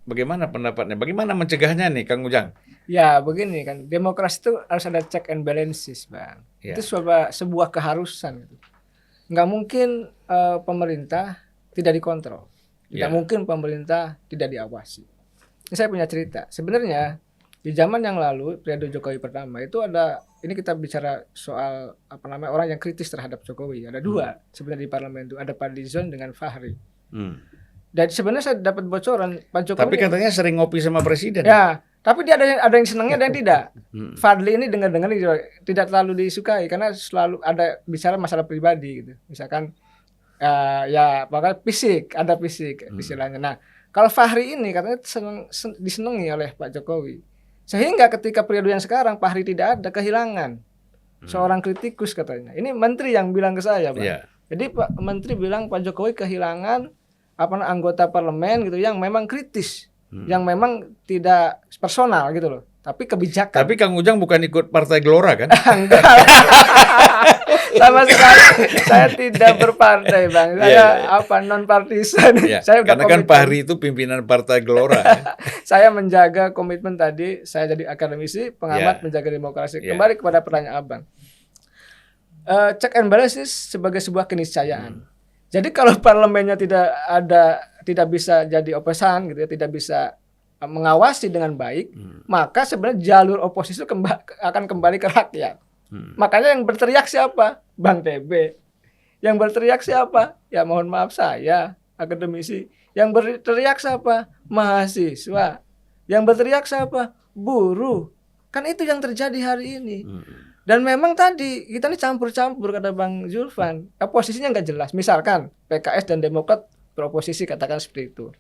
bagaimana pendapatnya? Bagaimana mencegahnya nih, Kang Ujang? Ya, begini kan, demokrasi itu harus ada check and balances, Bang. Ya. Itu sebuah keharusan. Gitu. Nggak mungkin pemerintah tidak dikontrol. Tidak mungkin pemerintah tidak diawasi. Ini saya punya cerita. Sebenarnya di zaman yang lalu, periode Jokowi pertama itu ini kita bicara soal orang yang kritis terhadap Jokowi. Ada dua sebenarnya di parlemen itu, ada Fadlizon dengan Fahri. Dan sebenarnya saya dapat bocoran Pak Jokowi. Tapi katanya sering ngopi sama presiden. Ya, tapi dia ada yang senangnya, ada yang tidak. Fadli ini dengar-dengar tidak terlalu disukai karena selalu ada bicara masalah pribadi gitu. Misalkan bahkan fisik, ada fisik istilahnya. Nah, kalau Fahri ini katanya disenangi oleh Pak Jokowi. Sehingga ketika periode yang sekarang Fahri tidak ada, kehilangan seorang kritikus katanya. Ini menteri yang bilang ke saya, Pak. Jadi Pak Menteri bilang Pak Jokowi kehilangan anggota parlemen gitu yang memang kritis, yang memang tidak personal gitu loh, tapi kebijakan. Tapi Kang Ujang bukan ikut Partai Gelora kan? Enggak. Sama sekali saya tidak berpartai, Bang. Saya non partisan. Saya karena kan Fahri itu pimpinan Partai Gelora. Saya menjaga komitmen tadi, saya jadi akademisi, pengamat menjaga demokrasi. Kembali kepada pertanyaan Abang. Check and balances sebagai sebuah keniscayaan. Jadi kalau parlemennya tidak bisa jadi oposan gitu ya, tidak bisa mengawasi dengan baik, maka sebenarnya jalur oposisi itu akan kembali ke rakyat. Makanya yang berteriak siapa? Bang TB. Yang berteriak siapa? Ya mohon maaf saya, akademisi. Yang berteriak siapa? Mahasiswa. Yang berteriak siapa? Buruh. Kan itu yang terjadi hari ini. Dan memang tadi kita ini campur-campur kata Bang Zulfan, posisinya nggak jelas. Misalkan PKS dan Demokrat beroposisi katakan seperti itu.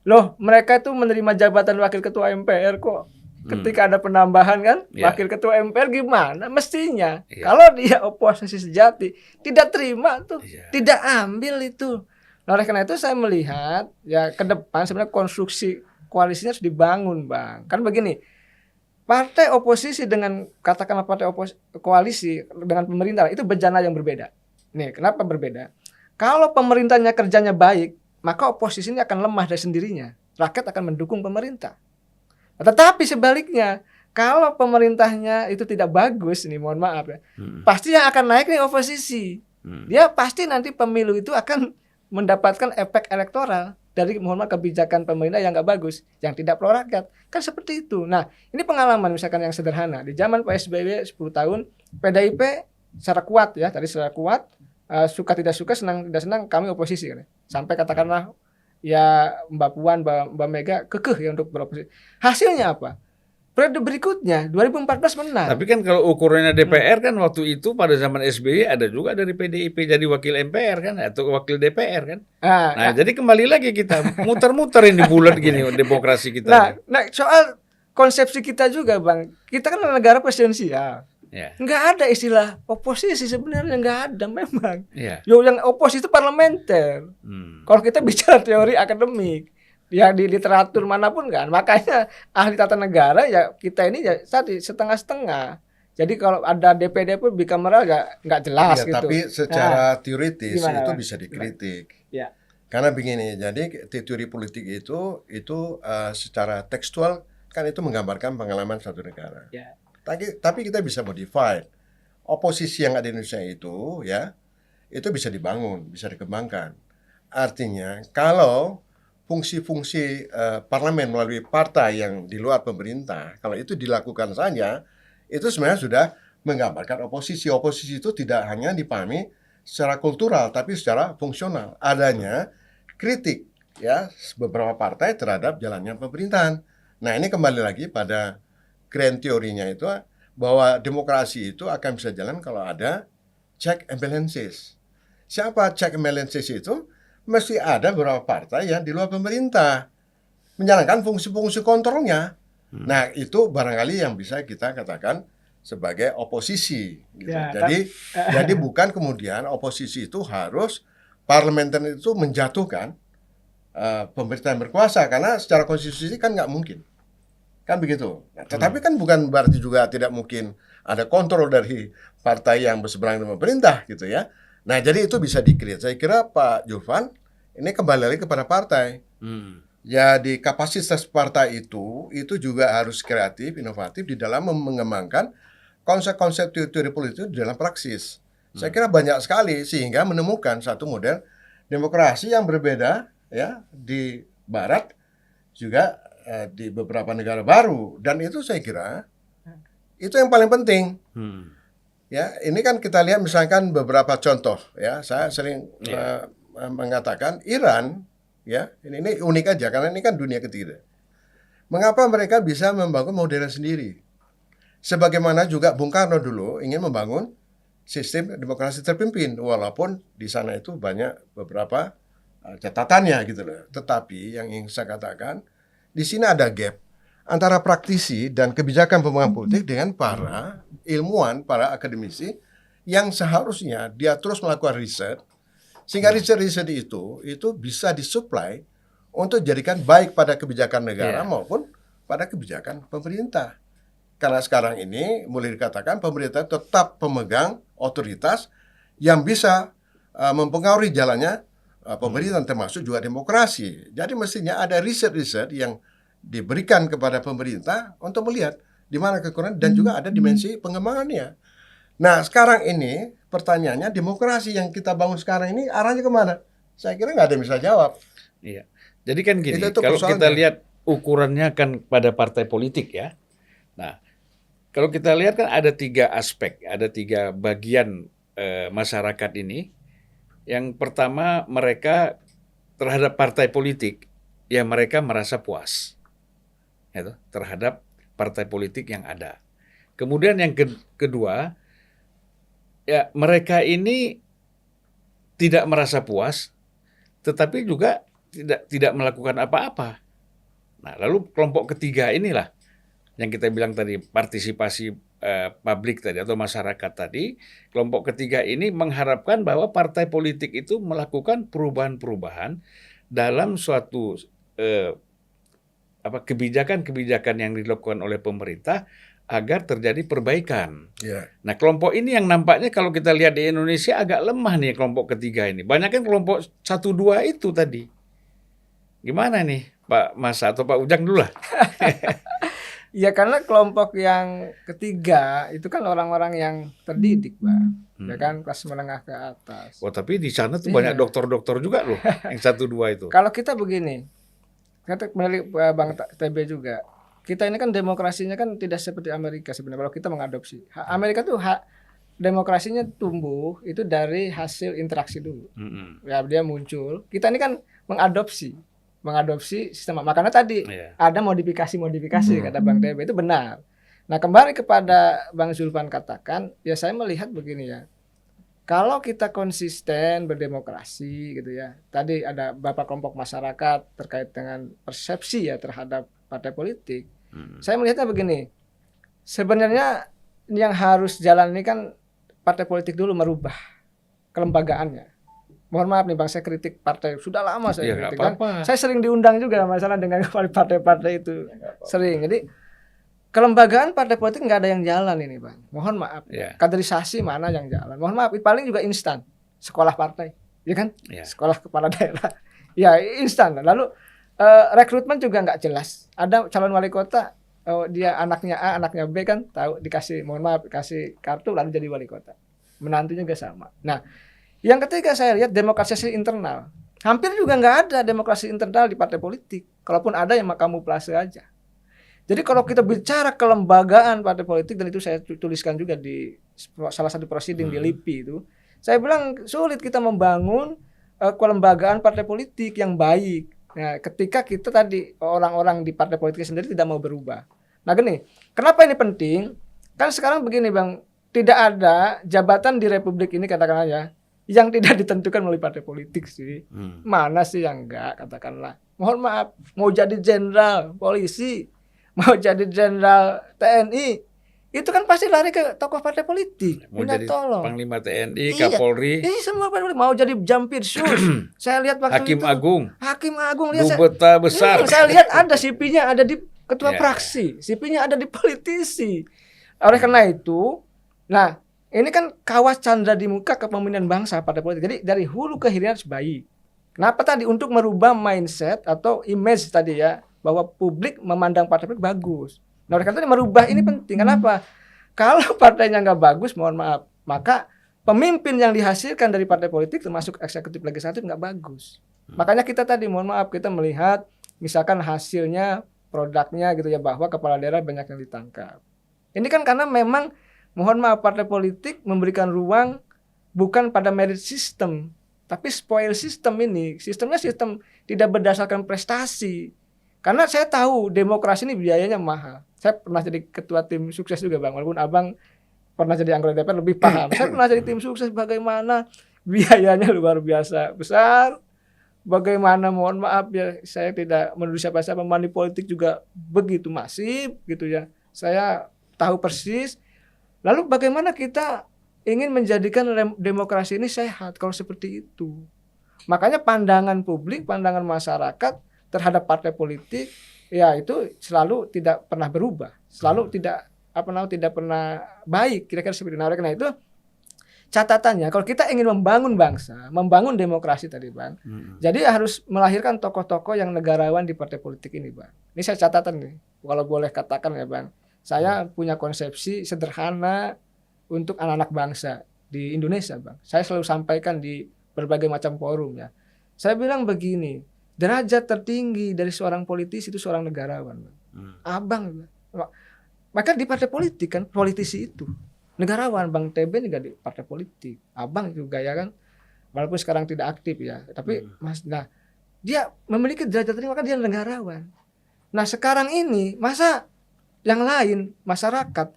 Loh, mereka itu menerima jabatan wakil ketua MPR kok. Ketika ada penambahan kan, wakil ketua MPR gimana? Mestinya kalau dia oposisi sejati tidak terima tuh, tidak ambil itu. Nah, oleh karena itu saya melihat ya ke depan sebenarnya konstruksi koalisinya harus dibangun, Bang. Kan begini. Partai oposisi dengan katakanlah partai koalisi dengan pemerintah itu bejana yang berbeda. Nih, kenapa berbeda? Kalau pemerintahnya kerjanya baik, maka oposisi ini akan lemah dari sendirinya. Rakyat akan mendukung pemerintah. Tetapi sebaliknya, kalau pemerintahnya itu tidak bagus, nih mohon maaf ya, pasti yang akan naik nih oposisi. Dia pasti nanti pemilu itu akan mendapatkan efek elektoral dari mohon maaf kebijakan pemerintah yang nggak bagus, yang tidak pro rakyat. Kan seperti itu. Nah, ini pengalaman misalkan yang sederhana. Di zaman Pak SBY 10 tahun, PDIP secara kuat ya, tadi secara kuat, suka tidak suka, senang tidak senang, kami oposisi. Kan? Sampai katakanlah ya Mbak Puan, Mbak Mega kekeh ya untuk beroposisi. Hasilnya apa? Periode berikutnya 2014 menang. Tapi kan kalau ukurannya DPR kan waktu itu pada zaman SBY ada juga dari PDIP jadi wakil MPR kan atau wakil DPR kan. Nah, jadi kembali lagi kita muter-muter ini bulat gini demokrasi kita. Nah, soal konsepsi kita juga, Bang. Kita kan negara presidensial. Nggak ada istilah oposisi sebenarnya, nggak ada memang. Yang oposisi itu parlementer. Kalau kita bicara teori akademik, ya di literatur manapun kan, makanya ahli tata negara ya kita ini ya tadi setengah-setengah. Jadi kalau ada DPD pun bicameral ya nggak jelas ya, gitu. Tapi secara teoritis itu bisa dikritik. Ya. Karena begini, jadi teori politik itu secara tekstual kan itu menggambarkan pengalaman satu negara. Ya. Tapi kita bisa modify. Oposisi yang ada di Indonesia itu ya, itu bisa dibangun, bisa dikembangkan. Artinya kalau fungsi-fungsi parlemen melalui partai yang di luar pemerintah, kalau itu dilakukan saja, itu sebenarnya sudah menggambarkan oposisi. Oposisi itu tidak hanya dipahami secara kultural, tapi secara fungsional. Adanya kritik ya beberapa partai terhadap jalannya pemerintahan. Nah, ini kembali lagi pada grand teorinya itu bahwa demokrasi itu akan bisa jalan kalau ada check and balances. Siapa check and balances itu? Mesti ada beberapa partai yang di luar pemerintah menjalankan fungsi-fungsi kontrolnya. Nah, itu barangkali yang bisa kita katakan sebagai oposisi. Gitu. Ya, jadi bukan kemudian oposisi itu harus parlementer itu menjatuhkan pemerintah yang berkuasa, karena secara konstitusi kan nggak mungkin. Kan begitu. Nah, tetapi kan bukan berarti juga tidak mungkin ada kontrol dari partai yang berseberangan dengan pemerintah gitu ya. Nah, jadi itu bisa di-create. Saya kira Pak Julvan ini kembali lagi kepada partai. Ya, di kapasitas partai itu juga harus kreatif, inovatif di dalam mengembangkan konsep-konsep teori politik di dalam praksis. Saya kira banyak sekali sehingga menemukan satu model demokrasi yang berbeda ya di Barat juga di beberapa negara baru, dan itu saya kira itu yang paling penting. Ya, ini kan kita lihat misalkan beberapa contoh ya. Saya sering mengatakan Iran ya, ini unik aja karena ini kan dunia ketiga. Mengapa mereka bisa membangun modelnya sendiri? Sebagaimana juga Bung Karno dulu ingin membangun sistem demokrasi terpimpin, walaupun di sana itu banyak beberapa catatannya gitu loh. Tetapi yang ingin saya katakan, di sini ada gap antara praktisi dan kebijakan pembangunan politik dengan para ilmuwan, para akademisi yang seharusnya dia terus melakukan riset sehingga riset-riset itu bisa disuplai untuk jadikan baik pada kebijakan negara maupun pada kebijakan pemerintah. Karena sekarang ini boleh dikatakan pemerintah tetap pemegang otoritas yang bisa mempengaruhi jalannya pemerintahan, termasuk juga demokrasi. Jadi mestinya ada riset-riset yang diberikan kepada pemerintah untuk melihat di mana kekurangan dan juga ada dimensi pengembangannya. Nah, sekarang ini pertanyaannya, demokrasi yang kita bangun sekarang ini arahnya kemana? Saya kira nggak ada yang bisa jawab. Iya. Jadi kan gini, kalau kita lihat ukurannya kan pada partai politik ya. Nah, kalau kita lihat kan ada 3 aspek, ada 3 bagian masyarakat ini. Yang pertama, mereka terhadap partai politik, ya mereka merasa puas. Terhadap partai politik yang ada. Kemudian yang kedua, ya mereka ini tidak merasa puas, tetapi juga tidak melakukan apa-apa. Nah, lalu kelompok ketiga inilah yang kita bilang tadi, partisipasi publik tadi atau masyarakat tadi. Kelompok ketiga ini mengharapkan bahwa partai politik itu melakukan perubahan-perubahan dalam suatu kebijakan-kebijakan yang dilakukan oleh pemerintah agar terjadi perbaikan. Ya. Nah, kelompok ini yang nampaknya kalau kita lihat di Indonesia agak lemah nih, kelompok ketiga ini. Banyak kan kelompok 1-2 itu tadi. Gimana nih Pak Masa atau Pak Ujang dulu lah? Ya karena kelompok yang ketiga itu kan orang-orang yang terdidik, Pak. Ya kan, kelas menengah ke atas. Oh, tapi di sana tuh Iya. banyak dokter-dokter juga loh, yang 1-2 itu. Kalau kita begini, kata kembali Bang TB juga, kita ini kan demokrasinya kan tidak seperti Amerika sebenarnya. Kalau kita mengadopsi, Amerika tuh demokrasinya tumbuh itu dari hasil interaksi dulu. Ya dia muncul. Kita ini kan mengadopsi sistem. Makanya tadi ada modifikasi kata Bang TB itu benar. Nah, kembali kepada Bang Zulfan katakan, ya saya melihat begini ya. Kalau kita konsisten berdemokrasi gitu ya. Tadi ada beberapa kelompok masyarakat terkait dengan persepsi ya terhadap partai politik. Saya melihatnya begini. Sebenarnya yang harus jalan ini kan partai politik dulu merubah kelembagaannya. Mohon maaf nih Bang, saya kritik partai sudah lama saya kritik kan. Saya sering diundang juga masalah dengan partai-partai itu. Sering. Jadi kelembagaan partai politik nggak ada yang jalan ini Bang. Mohon maaf. Kaderisasi mana yang jalan? Mohon maaf, paling juga instan. Sekolah partai, ya kan? Sekolah kepala daerah. Ya instan. Lalu rekrutmen juga nggak jelas. Ada calon wali kota, dia anaknya A, anaknya B kan, tahu dikasih, mohon maaf, dikasih kartu lalu jadi wali kota. Menantunya juga sama. Nah, yang ketiga saya lihat demokrasi internal. Hampir juga nggak ada demokrasi internal di partai politik. Kalaupun ada yang kamuflase aja. Jadi kalau kita bicara kelembagaan partai politik, dan itu saya tuliskan juga di salah satu proceeding di LIPI itu, saya bilang sulit kita membangun kelembagaan partai politik yang baik. Nah, ketika kita tadi orang-orang di partai politik sendiri tidak mau berubah. Nah gini, kenapa ini penting? Kan sekarang begini Bang, tidak ada jabatan di Republik ini katakanlah ya, yang tidak ditentukan melalui partai politik sih. Mana sih yang enggak, katakanlah. Mohon maaf, mau jadi jenderal polisi, mau jadi jenderal TNI, itu kan pasti lari ke tokoh partai politik. Mau jadi Panglima TNI, Kapolri. Iya, semua partai politik. Mau jadi Jampitsus. Saya lihat waktu Hakim itu. Hakim Agung. Duta besar. Saya lihat ada CP-nya ada di ketua fraksi. CP-nya ada di politisi. Oleh karena itu, nah ini kan kawas candra di muka kepemimpinan bangsa partai politik. Jadi dari hulu ke hilir harus baik. Kenapa tadi? Untuk merubah mindset atau image tadi ya, bahwa publik memandang partai politik bagus. Nah, oleh karena itu merubah ini penting. Kenapa? Kalau partainya nggak bagus, mohon maaf, maka pemimpin yang dihasilkan dari partai politik termasuk eksekutif legislatif nggak bagus. Makanya kita tadi, mohon maaf, kita melihat misalkan hasilnya, produknya gitu ya, bahwa kepala daerah banyak yang ditangkap. Ini kan karena memang mohon maaf, partai politik memberikan ruang bukan pada merit system, tapi spoil system ini. Sistemnya sistem tidak berdasarkan prestasi. Karena saya tahu demokrasi ini biayanya mahal. Saya pernah jadi ketua tim sukses juga Bang, walaupun Abang pernah jadi anggota DPR lebih paham. Saya pernah jadi tim sukses, bagaimana biayanya luar biasa besar. Bagaimana, mohon maaf ya, saya tidak menuduh siapa-siapa, money politik juga begitu masif gitu ya. Saya tahu persis. Lalu bagaimana kita ingin menjadikan demokrasi ini sehat kalau seperti itu? Makanya pandangan publik, pandangan masyarakat terhadap partai politik ya itu selalu tidak pernah berubah, selalu tidak pernah baik, kira-kira seperti itu. Nah, karena itu catatannya kalau kita ingin membangun bangsa, membangun demokrasi tadi Bang, jadi harus melahirkan tokoh-tokoh yang negarawan di partai politik ini Bang. Ini saya catatan nih, kalau boleh katakan ya Bang. Saya punya konsepsi sederhana untuk anak-anak bangsa di Indonesia Bang. Saya selalu sampaikan di berbagai macam forum ya. Saya bilang begini, derajat tertinggi dari seorang politisi itu seorang negarawan Bang. Abang, maka di partai politik kan politisi itu negarawan. Bang TB juga di partai politik, Abang juga ya kan, walaupun sekarang tidak aktif ya, tapi nah dia memiliki derajat tertinggi, maka dia negarawan. Nah sekarang ini masa yang lain masyarakat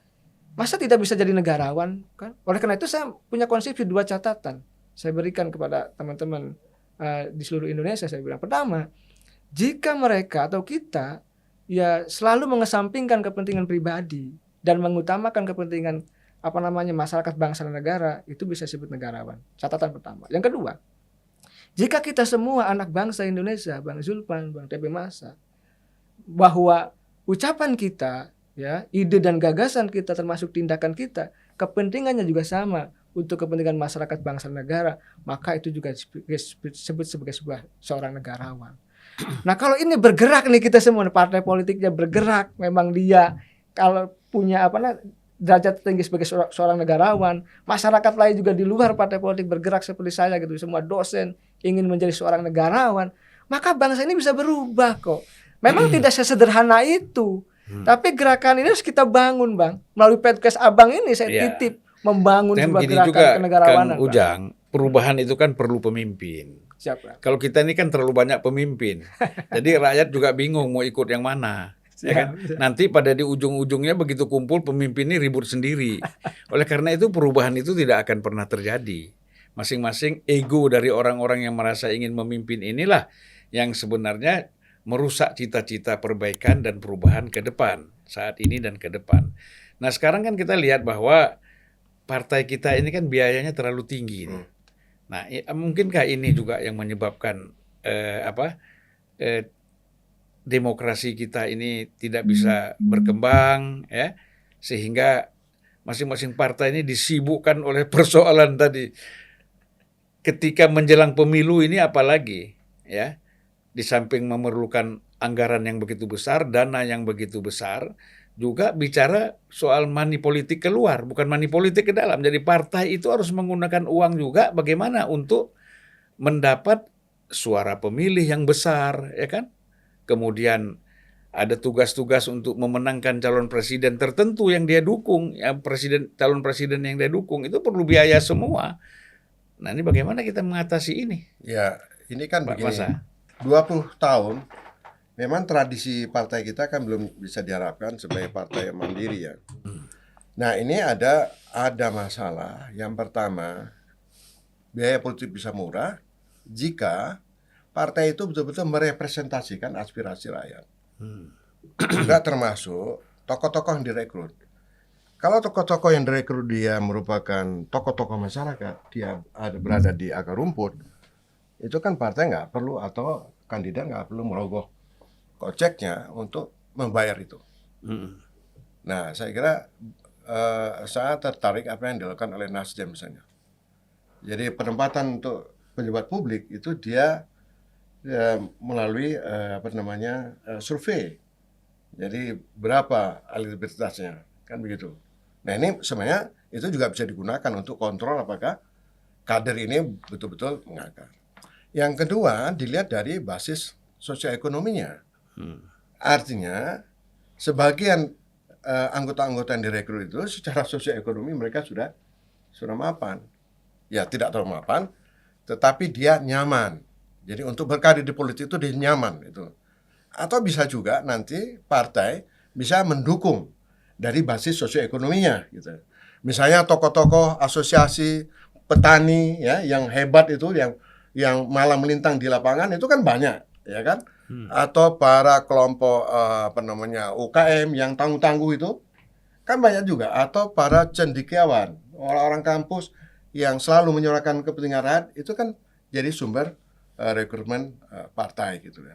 masa tidak bisa jadi negarawan kan? Oleh karena itu saya punya konsepsi 2 catatan. Saya berikan kepada teman-teman di seluruh Indonesia. Saya bilang, pertama, jika mereka atau kita ya selalu mengesampingkan kepentingan pribadi dan mengutamakan kepentingan masyarakat, bangsa dan negara, itu bisa disebut negarawan. Catatan pertama. Yang kedua, jika kita semua anak bangsa Indonesia, Bang Zulpan, Bang TB Masa, bahwa ucapan kita, ya, ide dan gagasan kita termasuk tindakan kita, kepentingannya juga sama untuk kepentingan masyarakat, bangsa dan negara, maka itu juga disebut sebagai seorang negarawan. Nah, kalau ini bergerak nih, kita semua partai politiknya bergerak, memang dia kalau punya derajat tinggi sebagai seorang negarawan, masyarakat lain juga di luar partai politik bergerak seperti saya gitu, semua dosen ingin menjadi seorang negarawan, maka bangsa ini bisa berubah kok. Memang tidak sesederhana itu, tapi gerakan ini harus kita bangun, Bang. Melalui podcast Abang ini saya titip membangun sebuah gerakan juga, kenegarawanan. Kang Ujang, perubahan itu kan perlu pemimpin. Siapa? Kalau kita ini kan terlalu banyak pemimpin, jadi rakyat juga bingung mau ikut yang mana. Ya kan? Nanti pada di ujung-ujungnya begitu kumpul pemimpin ini ribut sendiri. Oleh karena itu perubahan itu tidak akan pernah terjadi. Masing-masing ego dari orang-orang yang merasa ingin memimpin inilah yang sebenarnya merusak cita-cita perbaikan dan perubahan ke depan, saat ini dan ke depan. Nah, sekarang kan kita lihat bahwa partai kita ini kan biayanya terlalu tinggi. Nah, mungkinkah ini juga yang menyebabkan demokrasi kita ini tidak bisa berkembang, ya, sehingga masing-masing partai ini disibukkan oleh persoalan tadi. Ketika menjelang pemilu ini apalagi, ya, di samping memerlukan anggaran yang begitu besar, dana yang begitu besar, juga bicara soal money politik keluar, bukan money politik ke dalam. Jadi partai itu harus menggunakan uang juga bagaimana untuk mendapat suara pemilih yang besar, ya kan? Kemudian ada tugas-tugas untuk memenangkan calon presiden tertentu yang dia dukung, ya, calon presiden yang dia dukung itu perlu biaya semua. Nah, ini bagaimana kita mengatasi ini? Ya, ini kan Pak begini. Masa. 20 tahun memang tradisi partai kita kan belum bisa diharapkan sebagai partai yang mandiri, ya. Nah, ini ada masalah. Yang pertama, biaya politik bisa murah jika partai itu betul-betul merepresentasikan aspirasi rakyat. Juga termasuk tokoh-tokoh yang direkrut. Kalau tokoh-tokoh yang direkrut dia merupakan tokoh-tokoh masyarakat, dia berada di akar rumput, itu kan partai nggak perlu atau kandidat nggak perlu merogoh koceknya untuk membayar itu. Nah, saya kira saya tertarik apa yang dilakukan oleh Nasdem misalnya. Jadi penempatan untuk pejabat publik itu dia melalui survei. Jadi berapa elektabilitasnya, kan begitu. Nah, ini sebenarnya itu juga bisa digunakan untuk kontrol apakah kader ini betul-betul mengakar. Yang kedua, dilihat dari basis sosioekonominya. Artinya sebagian anggota-anggota yang direkrut itu secara sosioekonomi mereka sudah mapan. Ya, tidak terlalu mapan, tetapi dia nyaman. Jadi untuk berkarir di politik itu dia nyaman itu. Atau bisa juga nanti partai bisa mendukung dari basis sosioekonominya gitu. Misalnya tokoh-tokoh asosiasi petani, ya, yang hebat itu, yang malah melintang di lapangan itu kan banyak, ya kan? Atau para kelompok UKM yang tangguh-tangguh itu kan banyak juga. Atau para cendekiawan, orang-orang kampus yang selalu menyuarakan kepentingan rakyat, itu kan jadi sumber rekrutmen partai gitu ya.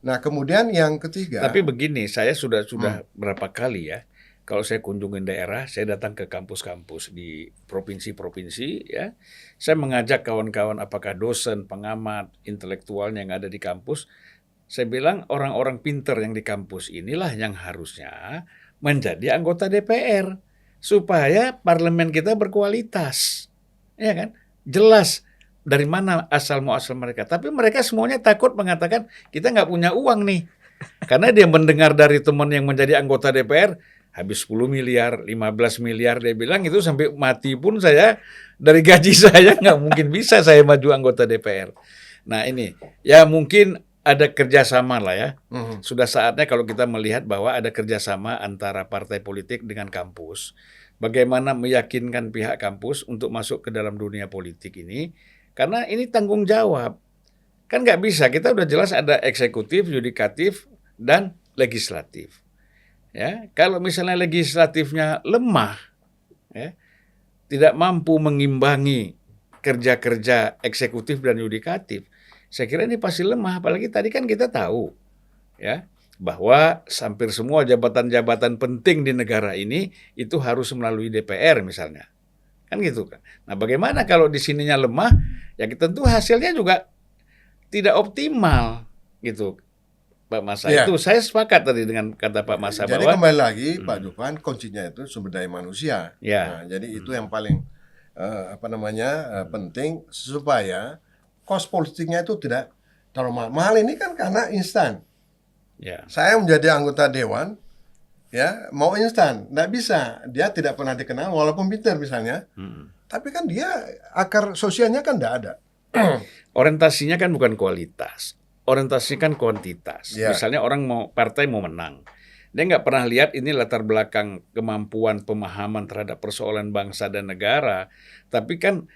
Nah, kemudian yang ketiga. Tapi begini, saya sudah berapa kali, ya, kalau saya kunjungin daerah, saya datang ke kampus-kampus di provinsi-provinsi, ya, saya mengajak kawan-kawan apakah dosen, pengamat, intelektualnya yang ada di kampus. Saya bilang orang-orang pinter yang di kampus inilah yang harusnya menjadi anggota DPR supaya parlemen kita berkualitas, ya kan? Jelas dari mana asal muasal mereka. Tapi mereka semuanya takut mengatakan kita nggak punya uang nih, karena dia mendengar dari teman yang menjadi anggota DPR habis 10 miliar, 15 miliar, dia bilang itu sampai mati pun saya dari gaji saya nggak mungkin bisa saya maju anggota DPR. Nah, ini ya mungkin ada kerjasama lah, ya. Sudah saatnya kalau kita melihat bahwa ada kerjasama antara partai politik dengan kampus. bagaimana meyakinkan pihak kampus untuk masuk ke dalam dunia politik ini, karena ini tanggung jawab. Kan nggak bisa, kita udah jelas ada eksekutif, yudikatif, dan legislatif. Ya, kalau misalnya legislatifnya lemah, ya, tidak mampu mengimbangi kerja-kerja eksekutif dan yudikatif, saya kira ini pasti lemah. Apalagi tadi kan kita tahu, ya, bahwa hampir semua jabatan-jabatan penting di negara ini itu harus melalui DPR misalnya, kan gitu kan. Nah, bagaimana kalau di sininya lemah, ya tentu hasilnya juga tidak optimal, gitu, Pak Masa. Iya. Itu saya sepakat tadi dengan kata Pak Masa Jadi bahwa kembali lagi Pak Dufan, kuncinya itu sumber daya manusia. Ya. Nah, jadi itu yang paling penting supaya kos politiknya itu tidak terlalu mahal. Mahal ini kan karena instan. ya, Saya menjadi anggota dewan, ya mau instan, nggak bisa. Dia tidak pernah dikenal walaupun pintar misalnya, tapi kan dia akar sosialnya kan nggak ada. orientasinya kan bukan kualitas, orientasinya kan kuantitas. Ya. Misalnya orang partai mau menang, dia nggak pernah lihat ini latar belakang kemampuan pemahaman terhadap persoalan bangsa dan negara, tapi kan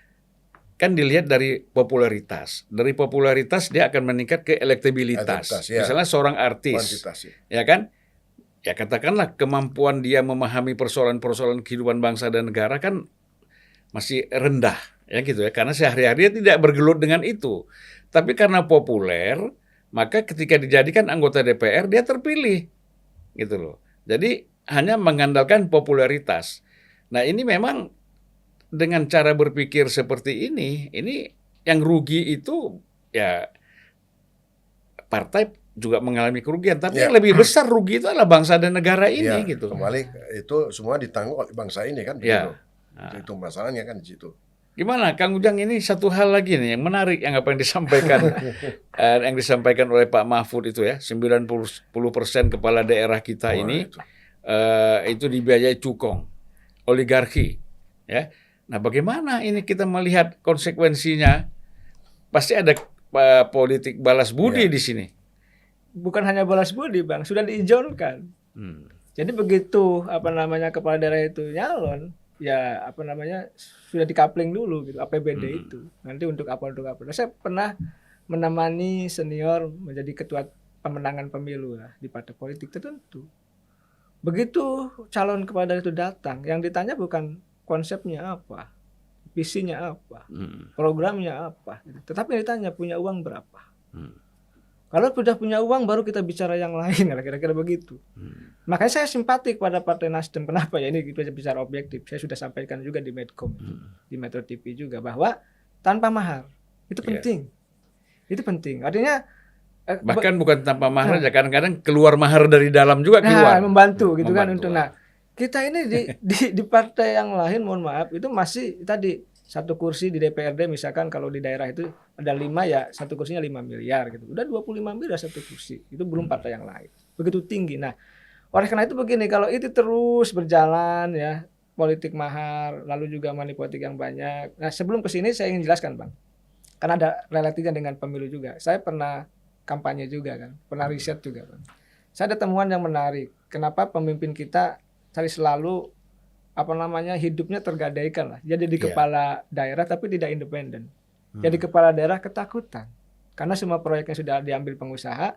dilihat dari popularitas. Dari popularitas dia akan meningkat ke elektabilitas. Elektabilitas, ya. Misalnya seorang artis, Kuantitas, ya kan? Ya katakanlah kemampuan dia memahami persoalan-persoalan kehidupan bangsa dan negara kan masih rendah, ya gitu ya. Karena sehari-hari dia tidak bergelut dengan itu. Tapi karena populer, maka ketika dijadikan anggota DPR dia terpilih, gitu loh. Jadi hanya mengandalkan popularitas. Nah, ini memang dengan cara berpikir seperti ini yang rugi itu ya partai juga mengalami kerugian, tapi Ya. yang lebih besar rugi itu adalah bangsa dan negara ini, Ya, gitu. kembali itu semua ditanggung oleh bangsa ini kan. Ya. Begitu. Itu masalahnya kan di situ. Gimana, Kang Ujang, ini satu hal lagi nih yang menarik yang apa yang disampaikan yang disampaikan oleh Pak Mahfud itu ya, 90% kepala daerah kita Wah, ini itu. itu dibiayai cukong, oligarki, ya. Nah, bagaimana ini kita melihat konsekuensinya? Pasti ada politik balas budi Ya. di sini. Bukan hanya balas budi, Bang, sudah diizinkan. Jadi begitu kepala daerah itu nyalon, ya sudah dikapling dulu gitu APBD itu. Nanti untuk apa. Nah, saya pernah menemani senior menjadi ketua pemenangan pemilu lah di partai politik tertentu. Begitu calon kepala daerah itu datang, yang ditanya bukan konsepnya apa, visinya apa, programnya apa, gitu. Tetapi yang ditanya punya uang berapa. Kalau sudah punya uang baru kita bicara yang lain, kira-kira begitu. Makanya saya simpati kepada Partai Nasdem. Kenapa ya? Ini kita bicara objektif. Saya sudah sampaikan juga di Medcom, di Metro TV juga, bahwa tanpa mahar itu penting. Itu penting. Artinya bahkan bukan tanpa mahar aja, kadang-kadang keluar mahar dari dalam juga keluar. Membantu gitu kan Membantu. untuk. Nah, kita ini di partai yang lain, mohon maaf, itu masih tadi satu kursi di DPRD misalkan kalau di daerah itu ada 5 ya satu kursinya 5 miliar gitu. Udah 25 miliar satu kursi. Itu belum partai yang lain. Begitu tinggi. Nah, oleh karena itu begini, kalau itu terus berjalan ya, politik mahar, lalu juga money politik yang banyak. Nah, sebelum ke sini saya ingin jelaskan, Bang. Karena ada relatifnya dengan pemilu juga. Saya pernah kampanye juga kan, pernah riset juga, Bang. Saya ada temuan yang menarik. Kenapa pemimpin kita selalu hidupnya tergadaikan lah. Jadi di kepala daerah tapi tidak independen. Jadi kepala daerah ketakutan. Karena semua proyeknya sudah diambil pengusaha.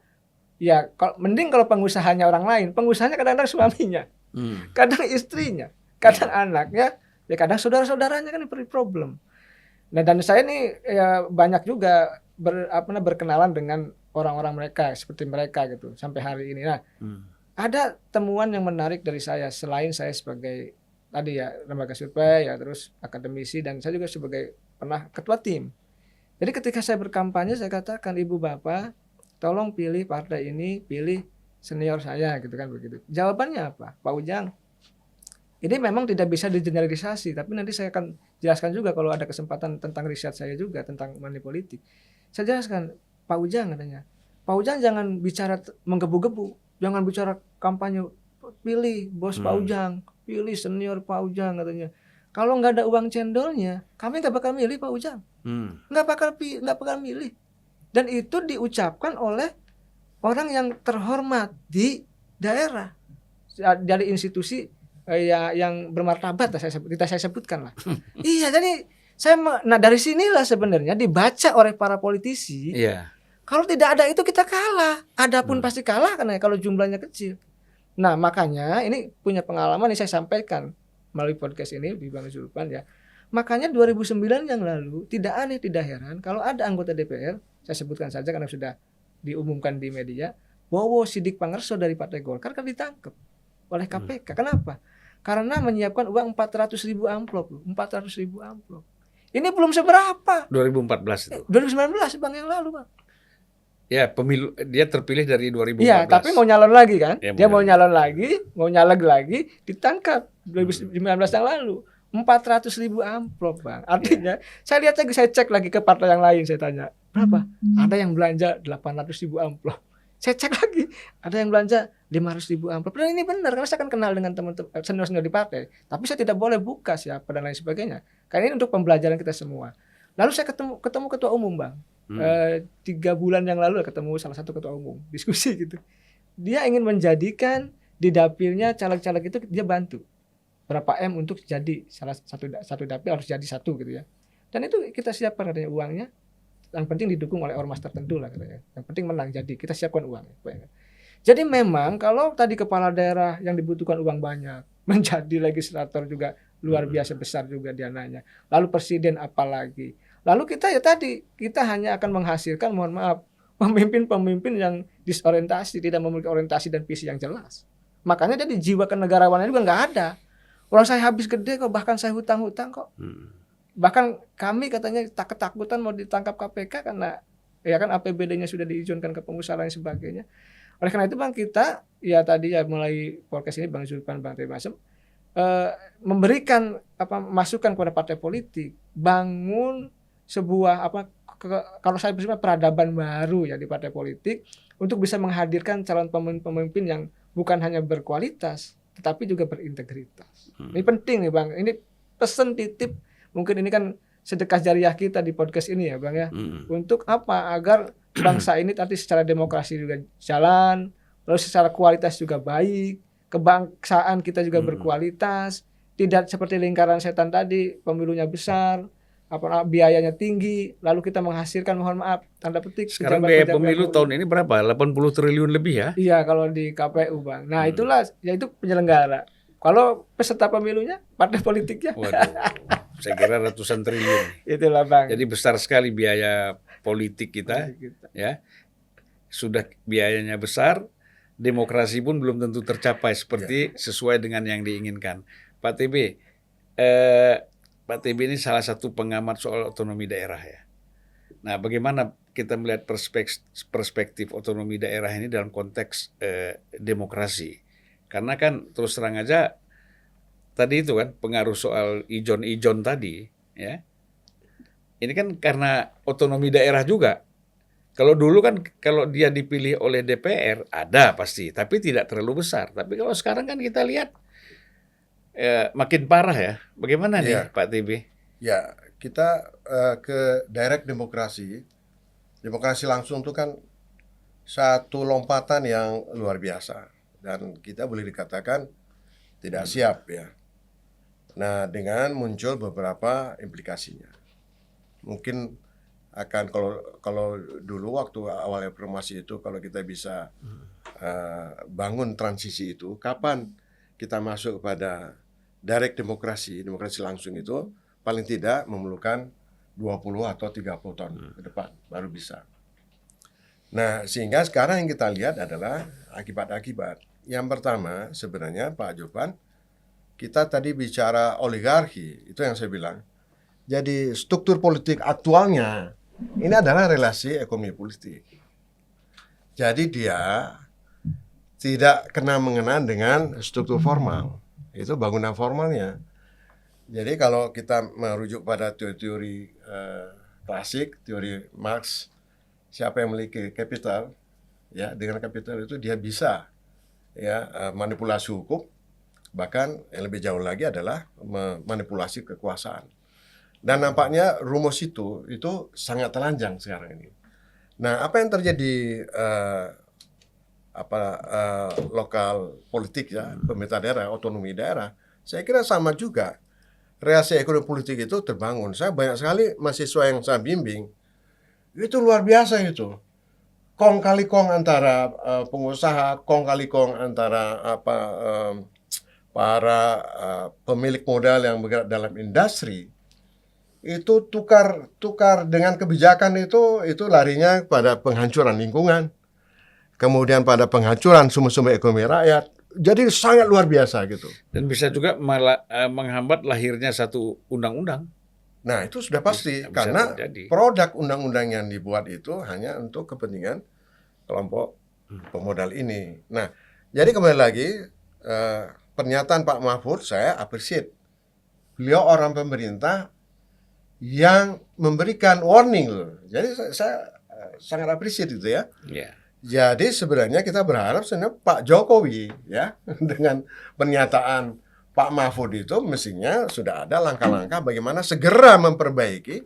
Ya, mending kalau pengusahanya orang lain. Pengusahanya kadang-kadang suaminya. Kadang istrinya. Kadang anaknya. Ya kadang saudara-saudaranya kan problem. Nah, dan saya ini ya banyak juga berkenalan dengan orang-orang mereka seperti mereka gitu sampai hari ini. Nah, ada temuan yang menarik dari saya selain saya sebagai tadi ya lembaga survei ya terus akademisi dan saya juga sebagai pernah ketua tim. Jadi ketika saya berkampanye saya katakan ibu bapak tolong pilih partai ini, pilih senior saya gitu kan begitu. Jawabannya apa? Pak Ujang, ini memang tidak bisa digeneralisasi tapi nanti saya akan jelaskan juga kalau ada kesempatan tentang riset saya juga tentang money politik. Saya jelaskan Pak Ujang katanya. Pak Ujang jangan bicara menggebu-gebu, jangan bicara kampanye, pilih bos Pak Ujang. Pilih senior Pak Ujang katanya. Kalau nggak ada uang cendolnya, kami nggak bakal milih Pak Ujang. Nggak bakal milih. Dan itu diucapkan oleh orang yang terhormat di daerah dari institusi ya yang bermartabat lah saya sebutkan lah. Iya, jadi nah dari sinilah sebenarnya dibaca oleh para politisi. Iya. Kalau tidak ada itu kita kalah. Adapun pasti kalah karena kalau jumlahnya kecil. Nah, makanya ini punya pengalaman yang saya sampaikan melalui podcast ini di Bang Zulpan ya. Makanya 2009 yang lalu tidak aneh, tidak heran kalau ada anggota DPR, saya sebutkan saja karena sudah diumumkan di media, Bowo Sidik Pangerso dari Partai Golkar kan ditangkap oleh KPK. Kenapa? Karena menyiapkan uang 400.000 amplop, 400.000 amplop. Ini belum seberapa. 2014 itu. 2019 Bang yang lalu, Bang. Ya, pemilu dia terpilih dari 2014. Iya, tapi mau nyalon lagi kan? Ya, Dia mau nyalon lagi, mau nyaleg lagi, ditangkap 2019 yang lalu. 400.000 amplop, Bang. Artinya, saya lihat lagi, saya cek lagi ke partai yang lain, saya tanya, berapa? Ada yang belanja 800.000 amplop. Saya cek lagi, ada yang belanja 500.000 amplop. Dan ini benar, karena saya kan kenal dengan teman-teman senior-senior di partai. Tapi saya tidak boleh buka siapa dan lain sebagainya. Karena ini untuk pembelajaran kita semua. Lalu saya ketemu ketua umum, Bang. 3 bulan yang lalu ketemu salah satu ketua umum, diskusi gitu. Dia ingin menjadikan di dapilnya caleg-caleg itu dia bantu berapa M untuk jadi satu dapil harus jadi satu gitu ya. Dan itu kita siapkan katanya uangnya. Yang penting didukung oleh ormas tertentu lah katanya. Yang penting menang, jadi kita siapkan uang. Jadi memang kalau tadi kepala daerah yang dibutuhkan uang banyak, menjadi legislator juga luar biasa besar juga dananya. Lalu presiden apalagi. Lalu kita hanya akan menghasilkan, mohon maaf, pemimpin-pemimpin yang disorientasi, tidak memiliki orientasi dan visi yang jelas. Makanya jadi jiwa kenegarawanan juga nggak ada. Orang saya habis gede kok, bahkan saya hutang-hutang kok. Bahkan kami katanya ketakutan mau ditangkap KPK karena ya kan APBD-nya sudah diizinkan ke pengusaha dan sebagainya. Oleh karena itu Bang, kita ya tadi ya mulai podcast ini Bang Zulpan, Bang Temi Masem, memberikan masukan kepada partai politik, bangun sebuah kalau saya bersifat peradaban baru ya di partai politik untuk bisa menghadirkan calon pemimpin yang bukan hanya berkualitas tetapi juga berintegritas. Ini penting nih Bang. Ini pesan titip, mungkin ini kan sedekah jariah kita di podcast ini ya Bang ya. Untuk apa? Agar bangsa ini tadi secara demokrasi juga jalan, lalu secara kualitas juga baik, kebangsaan kita juga berkualitas, tidak seperti lingkaran setan tadi, pemilunya besar, biayanya tinggi, lalu kita menghasilkan, mohon maaf, tanda petik. Sekarang biaya pemilu tahun ini berapa? 80 triliun lebih ya? Iya, kalau di KPU Bang. Nah itulah, yaitu penyelenggara. Kalau peserta pemilunya, partai politiknya. Waduh, saya kira ratusan triliun. Itulah Bang. Jadi besar sekali biaya politik kita, ya. Sudah biayanya besar, demokrasi pun belum tentu tercapai seperti sesuai dengan yang diinginkan. Pak TB, Pak TB ini salah satu pengamat soal otonomi daerah ya. Nah, bagaimana kita melihat perspektif otonomi daerah ini dalam konteks demokrasi? Karena kan terus terang aja tadi itu kan pengaruh soal ijon-ijon tadi, ya. Ini kan karena otonomi daerah juga. Kalau dulu kan kalau dia dipilih oleh DPR ada pasti, tapi tidak terlalu besar. Tapi kalau sekarang kan kita lihat makin parah ya. Bagaimana nih Pak TB? Ya, kita ke direct demokrasi langsung itu kan satu lompatan yang luar biasa dan kita boleh dikatakan tidak siap ya. Nah, dengan muncul beberapa implikasinya. Mungkin akan kalau dulu waktu awal reformasi itu kalau kita bisa bangun transisi itu, kapan kita masuk kepada direct demokrasi langsung itu paling tidak memerlukan 20 atau 30 tahun ke depan baru bisa. Nah, sehingga sekarang yang kita lihat adalah akibat-akibat. Yang pertama sebenarnya Pak Zulpan, kita tadi bicara oligarki, itu yang saya bilang. Jadi struktur politik aktualnya ini adalah relasi ekonomi politik. Jadi dia tidak kena mengenai dengan struktur formal. Itu bangunan formalnya. Jadi kalau kita merujuk pada teori klasik, teori Marx, siapa yang memiliki kapital, ya dengan kapital itu dia bisa ya manipulasi hukum, bahkan yang lebih jauh lagi adalah memanipulasi kekuasaan. Dan nampaknya rumus itu sangat telanjang sekarang ini. Nah, apa yang terjadi lokal politik ya, pemerintah daerah, otonomi daerah, saya kira sama juga. Relasi ekonomi politik itu terbangun. Saya banyak sekali mahasiswa yang saya bimbing, itu luar biasa itu. Kong kali kong antara pengusaha, kong kali kong antara para pemilik modal yang bergerak dalam industri. Itu tukar dengan kebijakan itu larinya pada penghancuran lingkungan, kemudian pada penghancuran sumber-sumber ekonomi rakyat. Jadi sangat luar biasa gitu. Dan bisa juga menghambat lahirnya satu undang-undang. Nah, itu sudah pasti Bisa karena terjadi. produk undang-undang yang dibuat itu hanya untuk kepentingan kelompok pemodal ini. Nah, jadi kembali lagi pernyataan Pak Mahfud saya appreciate. Beliau orang pemerintah yang memberikan warning loh. Jadi saya sangat appreciate itu ya. Ya. Jadi sebenarnya kita berharap sebenarnya Pak Jokowi ya dengan pernyataan Pak Mahfud itu mestinya sudah ada langkah-langkah bagaimana segera memperbaiki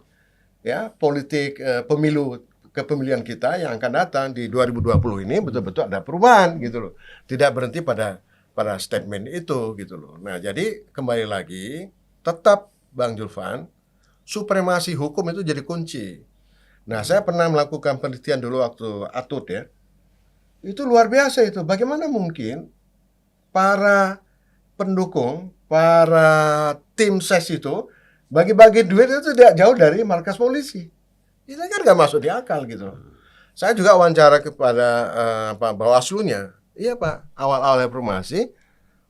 ya politik pemilu kepemilian kita yang akan datang di 2020 ini betul-betul ada perubahan gitu loh. Tidak berhenti pada statement itu gitu loh. Nah, jadi kembali lagi tetap Bang Julvan, supremasi hukum itu jadi kunci. Nah, saya pernah melakukan penelitian dulu waktu Atut ya. Itu luar biasa itu. Bagaimana mungkin para pendukung, para tim ses itu bagi-bagi duit itu tidak jauh dari markas polisi. Itu kan nggak masuk di akal gitu. Saya juga wawancara kepada Bawaslu-nya. Iya Pak, awal-awal reformasi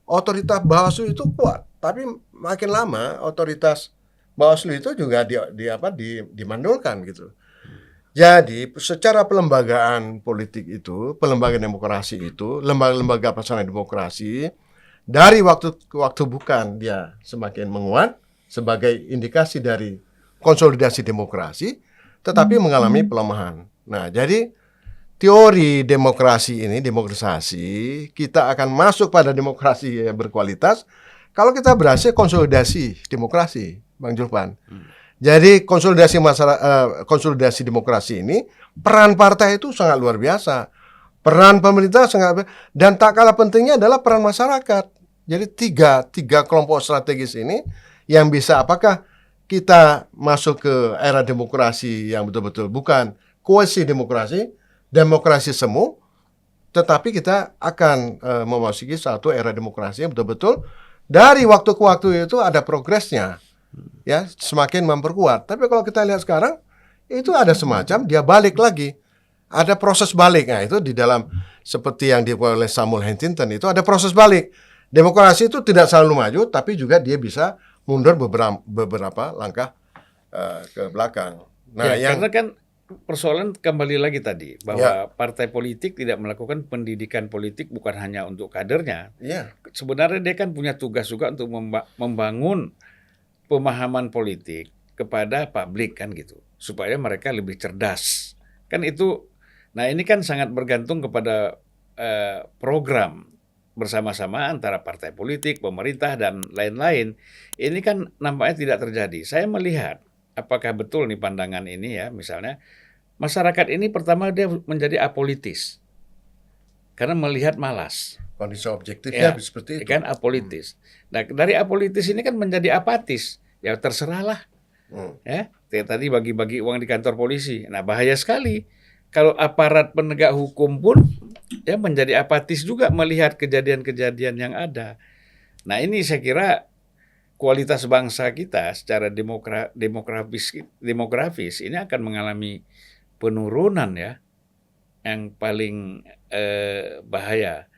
otoritas Bawaslu itu kuat, tapi makin lama otoritas Bawaslu itu juga dimandulkan gitu. Jadi secara pelembagaan politik itu, pelembagaan demokrasi itu, lembaga-lembaga pelaksanaan demokrasi dari waktu ke waktu bukan dia semakin menguat sebagai indikasi dari konsolidasi demokrasi, tetapi mengalami pelemahan. Nah, jadi teori demokrasi ini, demokratisasi, kita akan masuk pada demokrasi yang berkualitas kalau kita berhasil konsolidasi demokrasi, Bang Julvan. Jadi konsolidasi demokrasi ini, peran partai itu sangat luar biasa. Peran pemerintah sangat, dan tak kalah pentingnya adalah peran masyarakat. Jadi tiga kelompok strategis ini yang bisa, apakah kita masuk ke era demokrasi yang betul-betul bukan kuasi demokrasi semu, tetapi kita akan memasuki satu era demokrasi yang betul-betul dari waktu ke waktu itu ada progresnya. Ya, semakin memperkuat. Tapi kalau kita lihat sekarang itu ada semacam dia balik lagi. Ada proses balik. Nah, itu di dalam seperti yang dibuat oleh Samuel Huntington itu ada proses balik. Demokrasi itu tidak selalu maju, tapi juga dia bisa mundur beberapa langkah ke belakang. Nah, karena kan persoalan kembali lagi tadi bahwa partai politik tidak melakukan pendidikan politik bukan hanya untuk kadernya. Sebenarnya dia kan punya tugas juga untuk membangun pemahaman politik kepada publik kan gitu, supaya mereka lebih cerdas kan itu. Nah, ini kan sangat bergantung kepada program bersama-sama antara partai politik, pemerintah dan lain-lain. Ini kan nampaknya tidak terjadi. Saya melihat apakah betul nih pandangan ini ya, misalnya masyarakat ini pertama dia menjadi apolitis karena melihat malas. Kondisi objektifnya seperti itu. Kan apolitis. Nah, dari apolitis ini kan menjadi apatis. Ya terserahlah. Ya, tadi bagi-bagi uang di kantor polisi. Nah, bahaya sekali. Kalau aparat penegak hukum pun ya menjadi apatis juga melihat kejadian-kejadian yang ada. Nah, ini saya kira kualitas bangsa kita secara demografis ini akan mengalami penurunan ya, yang paling bahaya.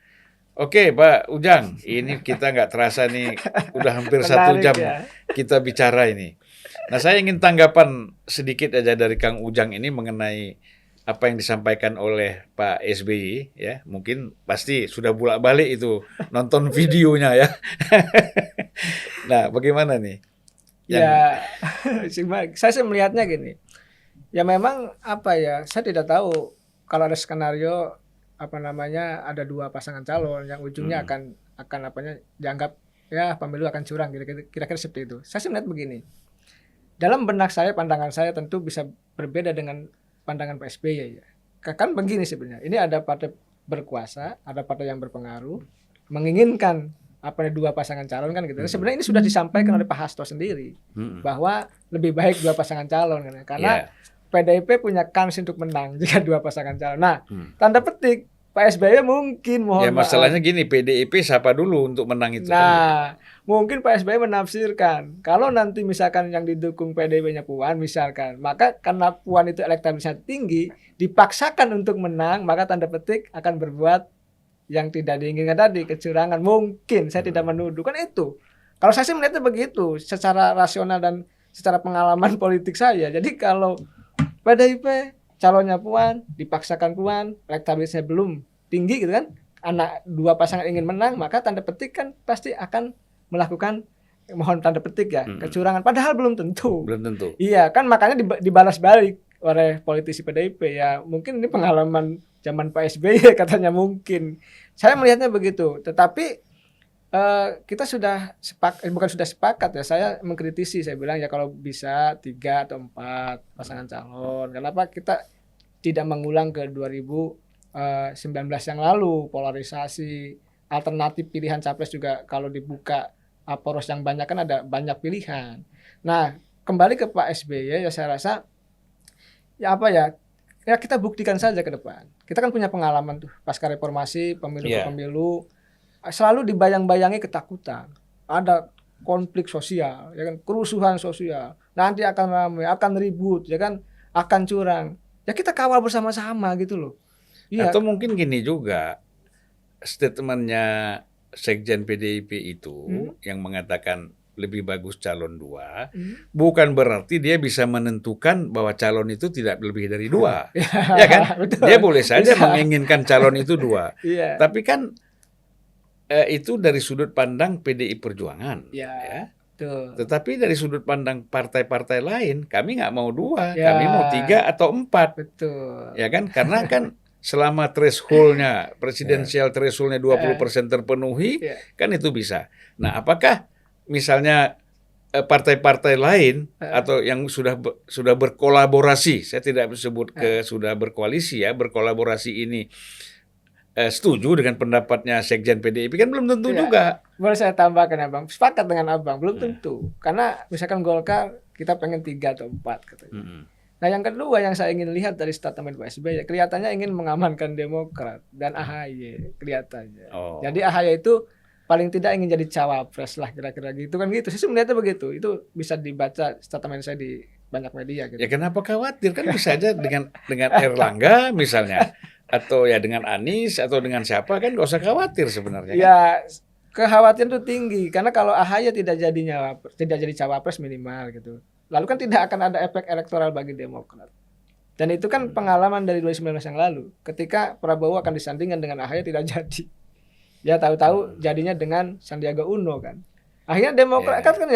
Oke, Pak Ujang, ini kita nggak terasa nih, udah hampir 1 jam kita bicara ini. Nah, saya ingin tanggapan sedikit aja dari Kang Ujang ini mengenai apa yang disampaikan oleh Pak SBY ya. Mungkin pasti sudah bolak-balik itu nonton videonya ya. Nah, bagaimana nih? Ya, saya melihatnya gini. Ya memang apa ya, saya tidak tahu kalau ada skenario ada 2 pasangan calon yang ujungnya akan dianggap ya pemilu akan curang, kira-kira seperti itu. Saya melihat begini. Dalam benak saya, pandangan saya tentu bisa berbeda dengan pandangan Pak SBY ya. Kan begini sebenarnya. Ini ada partai berkuasa, ada partai yang berpengaruh, menginginkan dua pasangan calon kan gitu. Sebenarnya ini sudah disampaikan oleh Pak Hasto sendiri bahwa lebih baik dua pasangan calon kan, karena PDIP punya kans untuk menang jika dua pasangan calon. Nah, tanda petik Pak SBY mungkin Ya masalahnya gini, PDIP siapa dulu untuk menang itu? Nah, mungkin Pak SBY menafsirkan kalau nanti misalkan yang didukung PDIP-nya Puan misalkan, maka karena Puan itu elektabilitasnya tinggi, dipaksakan untuk menang, maka tanda petik akan berbuat yang tidak diinginkan tadi, kecurangan. Mungkin saya tidak menuduh kan itu. Kalau saya sih melihatnya begitu, secara rasional dan secara pengalaman politik saya. Jadi kalau PDIP calonnya Puan, dipaksakan Puan, elektabilitasnya belum tinggi gitu kan, anak dua pasangan ingin menang, maka tanda petik kan pasti akan melakukan, mohon tanda petik ya, kecurangan. Padahal belum tentu. Belum tentu. Iya kan, makanya dibalas balik oleh politisi PDIP ya. Mungkin ini pengalaman zaman Pak SBY katanya mungkin. Saya melihatnya begitu. Tetapi kita sudah bukan sudah sepakat ya, saya mengkritisi, saya bilang ya kalau bisa 3 atau 4 pasangan calon. Kenapa kita tidak mengulang ke 2019 yang lalu, polarisasi, alternatif pilihan capres juga kalau dibuka poros yang banyak kan ada banyak pilihan. Nah, kembali ke Pak SBY ya, saya rasa ya kita buktikan saja ke depan. Kita kan punya pengalaman tuh pasca reformasi, pemilu ke pemilu, selalu dibayang-bayangi ketakutan. Ada konflik sosial, ya kan, kerusuhan sosial. Nanti akan ramai, akan ribut, ya kan, akan curang. Ya kita kawal bersama-sama gitu loh. Ya. Atau mungkin gini juga, statementnya Sekjen PDIP itu yang mengatakan lebih bagus calon 2, bukan berarti dia bisa menentukan bahwa calon itu tidak lebih dari 2. Ya kan? Betul. Dia boleh saja menginginkan calon itu 2. Tapi kan itu dari sudut pandang PDI Perjuangan. Ya. Betul. Tetapi dari sudut pandang partai-partai lain, kami nggak mau 2, kami mau 3 atau 4. Betul. Ya kan? Karena kan selama threshold-nya, presidensial threshold-nya 20% terpenuhi, kan itu bisa. Nah, apakah misalnya partai-partai lain atau yang sudah berkolaborasi, saya tidak sebut sudah berkoalisi ya, berkolaborasi ini setuju dengan pendapatnya Sekjen PDIP, kan belum tentu juga. Boleh saya tambahkan Abang, sepakat dengan Abang, belum tentu. Karena misalkan Golkar kita pengen 3 atau 4 katanya. Nah yang kedua yang saya ingin lihat dari statement Pak SBY, kelihatannya ingin mengamankan Demokrat dan AHY kelihatannya. Jadi AHY itu paling tidak ingin jadi cawapres lah kira-kira gitu kan gitu. Saya melihatnya begitu. Itu bisa dibaca statement saya di banyak media gitu. Ya kenapa khawatir, kan bisa aja dengan Erlangga misalnya, atau ya dengan Anies atau dengan siapa, kan nggak usah khawatir sebenarnya. Ya kekhawatiran itu tinggi karena kalau AHY tidak jadi cawapres minimal gitu. Lalu kan tidak akan ada efek elektoral bagi Demokrat. Dan itu kan pengalaman dari 2019 yang lalu. Ketika Prabowo akan disandingkan dengan AHY tidak jadi. Ya tahu-tahu jadinya dengan Sandiaga Uno kan. Akhirnya Demokrat kan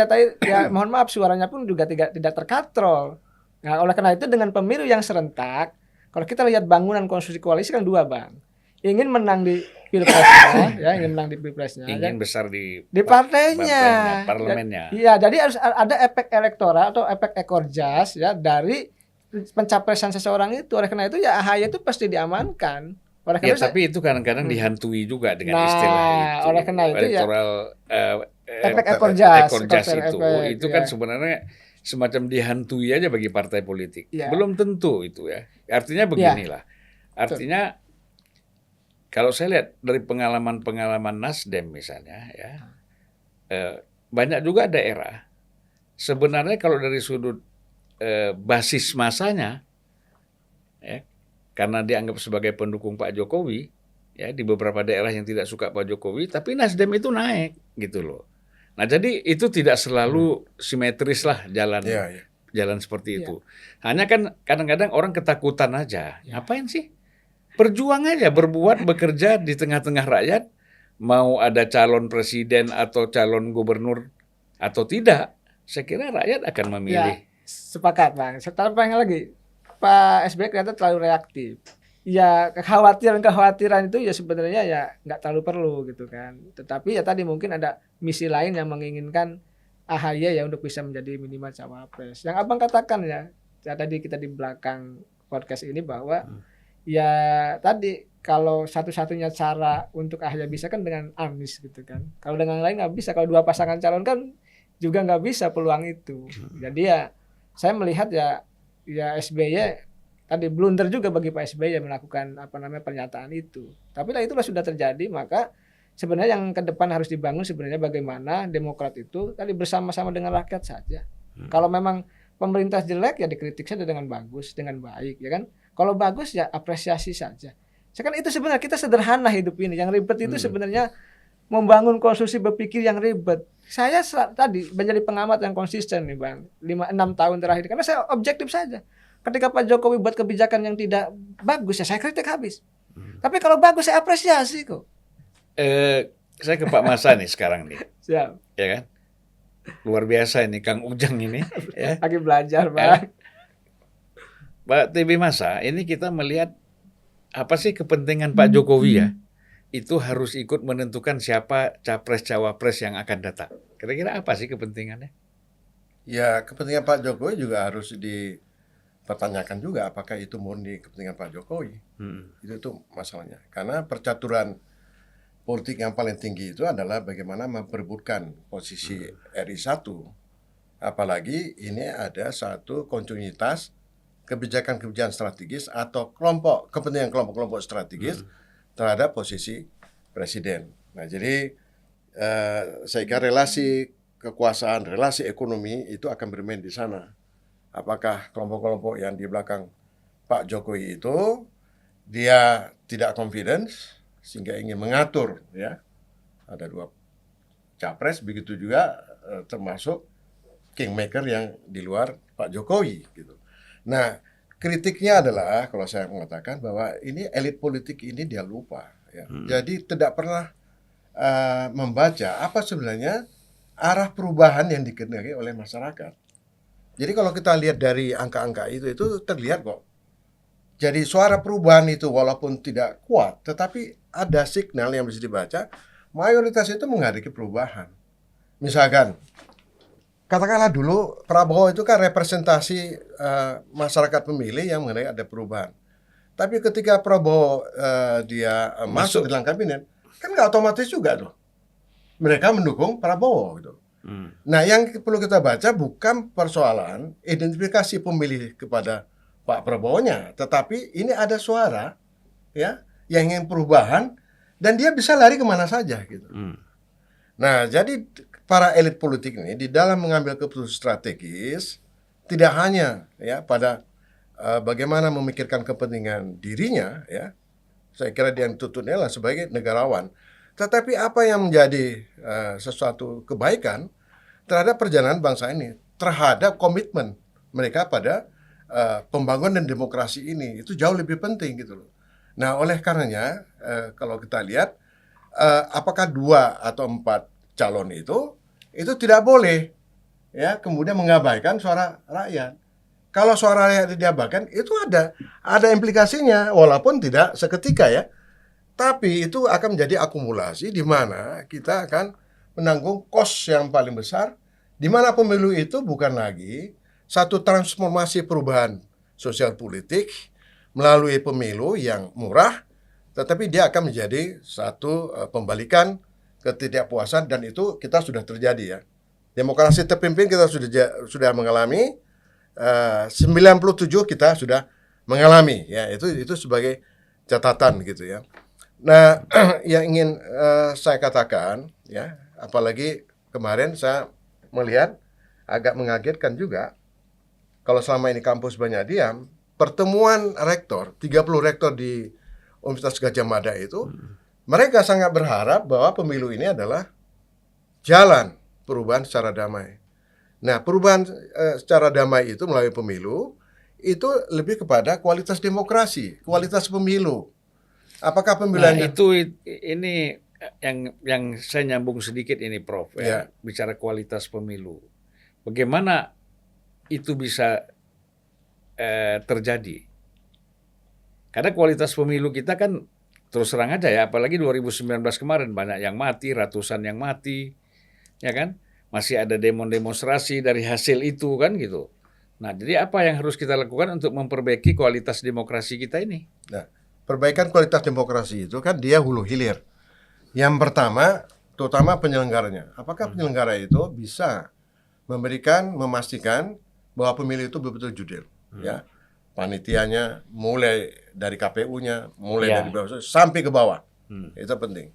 ya mohon maaf suaranya pun juga tidak terkatrol. Nah, oleh karena itu dengan pemilu yang serentak, kalau kita lihat bangunan konstruksi koalisi kan 2 Bang. Ingin menang di Pilpresnya, ingin menang di Pilpresnya. Ingin besar di partainya, parlemennya. Iya, jadi harus ada efek elektoral atau efek ekor jas ya dari pencapresan seseorang itu. Oleh karena itu ya AHY itu pasti diamankan. Tapi itu kadang-kadang dihantui juga dengan istilah itu. Oleh karena itu elektoral, efek ekor jas itu kan sebenarnya semacam dihantui aja bagi partai politik. Belum tentu itu ya. Artinya beginilah. Artinya kalau saya lihat dari pengalaman Nasdem misalnya ya, banyak juga daerah sebenarnya kalau dari sudut basis masanya ya, karena dianggap sebagai pendukung Pak Jokowi ya, di beberapa daerah yang tidak suka Pak Jokowi, tapi Nasdem itu naik gitu loh. Nah jadi itu tidak selalu simetris lah jalan seperti itu. Hanya kan kadang-kadang orang ketakutan aja. Ngapain sih? Berjuang aja, berbuat, bekerja di tengah-tengah rakyat, mau ada calon presiden atau calon gubernur atau tidak, saya kira rakyat akan memilih. Sepakat Bang. Tambah lagi, Pak SBY kelihatan terlalu reaktif. Ya kekhawatiran itu ya sebenarnya ya nggak terlalu perlu gitu kan. Tetapi ya tadi mungkin ada misi lain yang menginginkan AHY ya untuk bisa menjadi minimal cawapres. Yang Abang katakan ya tadi kita di belakang podcast ini bahwa ya tadi kalau satu-satunya cara untuk Ahy bisa kan dengan Anies gitu kan. Kalau dengan lain nggak bisa. Kalau dua pasangan calon kan juga nggak bisa peluang itu. Jadi ya saya melihat ya SBY tadi blunder juga bagi Pak SBY melakukan pernyataan itu. Tapi lah itulah sudah terjadi, maka sebenarnya yang ke depan harus dibangun sebenarnya bagaimana Demokrat itu tadi bersama-sama dengan rakyat saja. Kalau memang pemerintah jelek ya dikritik saja dengan bagus, dengan baik, ya kan. Kalau bagus ya apresiasi saja. Kan itu sebenarnya kita sederhana hidup ini. Yang ribet itu sebenarnya membangun konstruksi berpikir yang ribet. Saya tadi menjadi pengamat yang konsisten nih Bang, 5-6 tahun terakhir. Karena saya objektif saja. Ketika Pak Jokowi buat kebijakan yang tidak bagus, ya saya kritik habis. Tapi kalau bagus saya apresiasi kok. Saya ke Pak Masa nih sekarang nih. Siap. Ya kan? Luar biasa ini Kang Ujang ini. Ya. Lagi belajar Bang. Pak TB Masa, ini kita melihat apa sih kepentingan Pak Jokowi ya? Itu harus ikut menentukan siapa capres-cawapres yang akan datang. Kira-kira apa sih kepentingannya? Ya, kepentingan Pak Jokowi juga harus dipertanyakan juga apakah itu murni kepentingan Pak Jokowi. Itu masalahnya. Karena percaturan politik yang paling tinggi itu adalah bagaimana memperebutkan posisi RI1. Apalagi ini ada satu kontinuitas kebijakan-kebijakan strategis atau kepentingan kelompok-kelompok strategis terhadap posisi presiden. Nah, jadi saya kira relasi kekuasaan, relasi ekonomi itu akan bermain di sana. Apakah kelompok-kelompok yang di belakang Pak Jokowi itu dia tidak confidence sehingga ingin mengatur, ya, ada dua capres, begitu juga termasuk kingmaker yang di luar Pak Jokowi gitu. Nah, kritiknya adalah kalau saya mengatakan bahwa ini elit politik ini dia lupa, ya. Jadi tidak pernah membaca apa sebenarnya arah perubahan yang dikehendaki oleh masyarakat. Jadi kalau kita lihat dari angka-angka itu terlihat kok. Jadi suara perubahan itu walaupun tidak kuat, tetapi ada signal yang bisa dibaca. Mayoritas itu menghendaki perubahan. Misalkan, katakanlah dulu Prabowo itu kan representasi masyarakat pemilih yang mengenai ada perubahan. Tapi ketika Prabowo dia masuk dalam kabinet, kan nggak otomatis juga tuh. Mereka mendukung Prabowo gitu. Nah, yang perlu kita baca bukan persoalan identifikasi pemilih kepada Pak Prabowo-nya, tetapi ini ada suara, ya, yang ingin perubahan dan dia bisa lari kemana saja gitu. Nah, jadi para elit politik ini di dalam mengambil keputusan strategis tidak hanya ya pada bagaimana memikirkan kepentingan dirinya, ya. Saya kira dia tutupnya lah sebagai negarawan. Tetapi apa yang menjadi sesuatu kebaikan terhadap perjalanan bangsa ini, terhadap komitmen mereka pada pembangunan demokrasi ini, itu jauh lebih penting gitu loh. Nah, oleh karenanya kalau kita lihat apakah 2 atau 4 calon itu tidak boleh ya kemudian mengabaikan suara rakyat. Kalau suara rakyat diabaikan itu ada implikasinya walaupun tidak seketika ya. Tapi itu akan menjadi akumulasi di mana kita akan menanggung kos yang paling besar, di mana pemilu itu bukan lagi satu transformasi perubahan sosial politik melalui pemilu yang murah, tetapi dia akan menjadi satu pembalikan ketidakpuasan dan itu kita sudah terjadi ya. Demokrasi terpimpin kita sudah mengalami, 97 kita sudah mengalami ya, itu sebagai catatan gitu ya. Nah, yang ingin saya katakan ya, apalagi kemarin saya melihat agak mengagetkan juga. Kalau selama ini kampus banyak diam, pertemuan rektor, 30 rektor di Universitas Gadjah Mada itu, mereka sangat berharap bahwa pemilu ini adalah jalan perubahan secara damai. Nah, perubahan secara damai itu melalui pemilu, itu lebih kepada kualitas demokrasi, kualitas pemilu. Apakah pemilihan ini yang saya nyambung sedikit ini Prof, ya, bicara kualitas pemilu. Bagaimana itu bisa terjadi? Karena kualitas pemilu kita kan terus terang aja ya, apalagi 2019 kemarin banyak yang mati, ratusan yang mati, ya kan? Masih ada demonstrasi dari hasil itu kan gitu. Nah, jadi apa yang harus kita lakukan untuk memperbaiki kualitas demokrasi kita ini? Nah, perbaikan kualitas demokrasi itu kan dia hulu hilir. Yang pertama, terutama penyelenggaranya. Apakah penyelenggara itu bisa memastikan bahwa pemilu itu betul-betul jurdil, ya. Panitianya mulai dari KPU-nya, mulai dari bawah sampai ke bawah. Itu penting.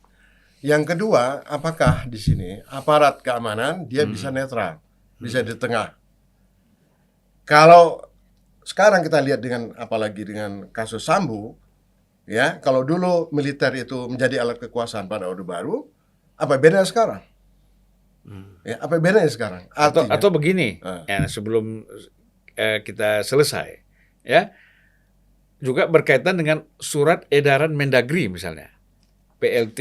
Yang kedua, apakah di sini aparat keamanan dia bisa netral, bisa di tengah. Kalau sekarang kita lihat dengan apalagi dengan kasus Sambo, ya, kalau dulu militer itu menjadi alat kekuasaan pada Orde Baru, apa bedanya sekarang? Ya, apa bedanya sekarang? Atau begini, ya, sebelum kita selesai, ya, juga berkaitan dengan surat edaran Mendagri misalnya, PLT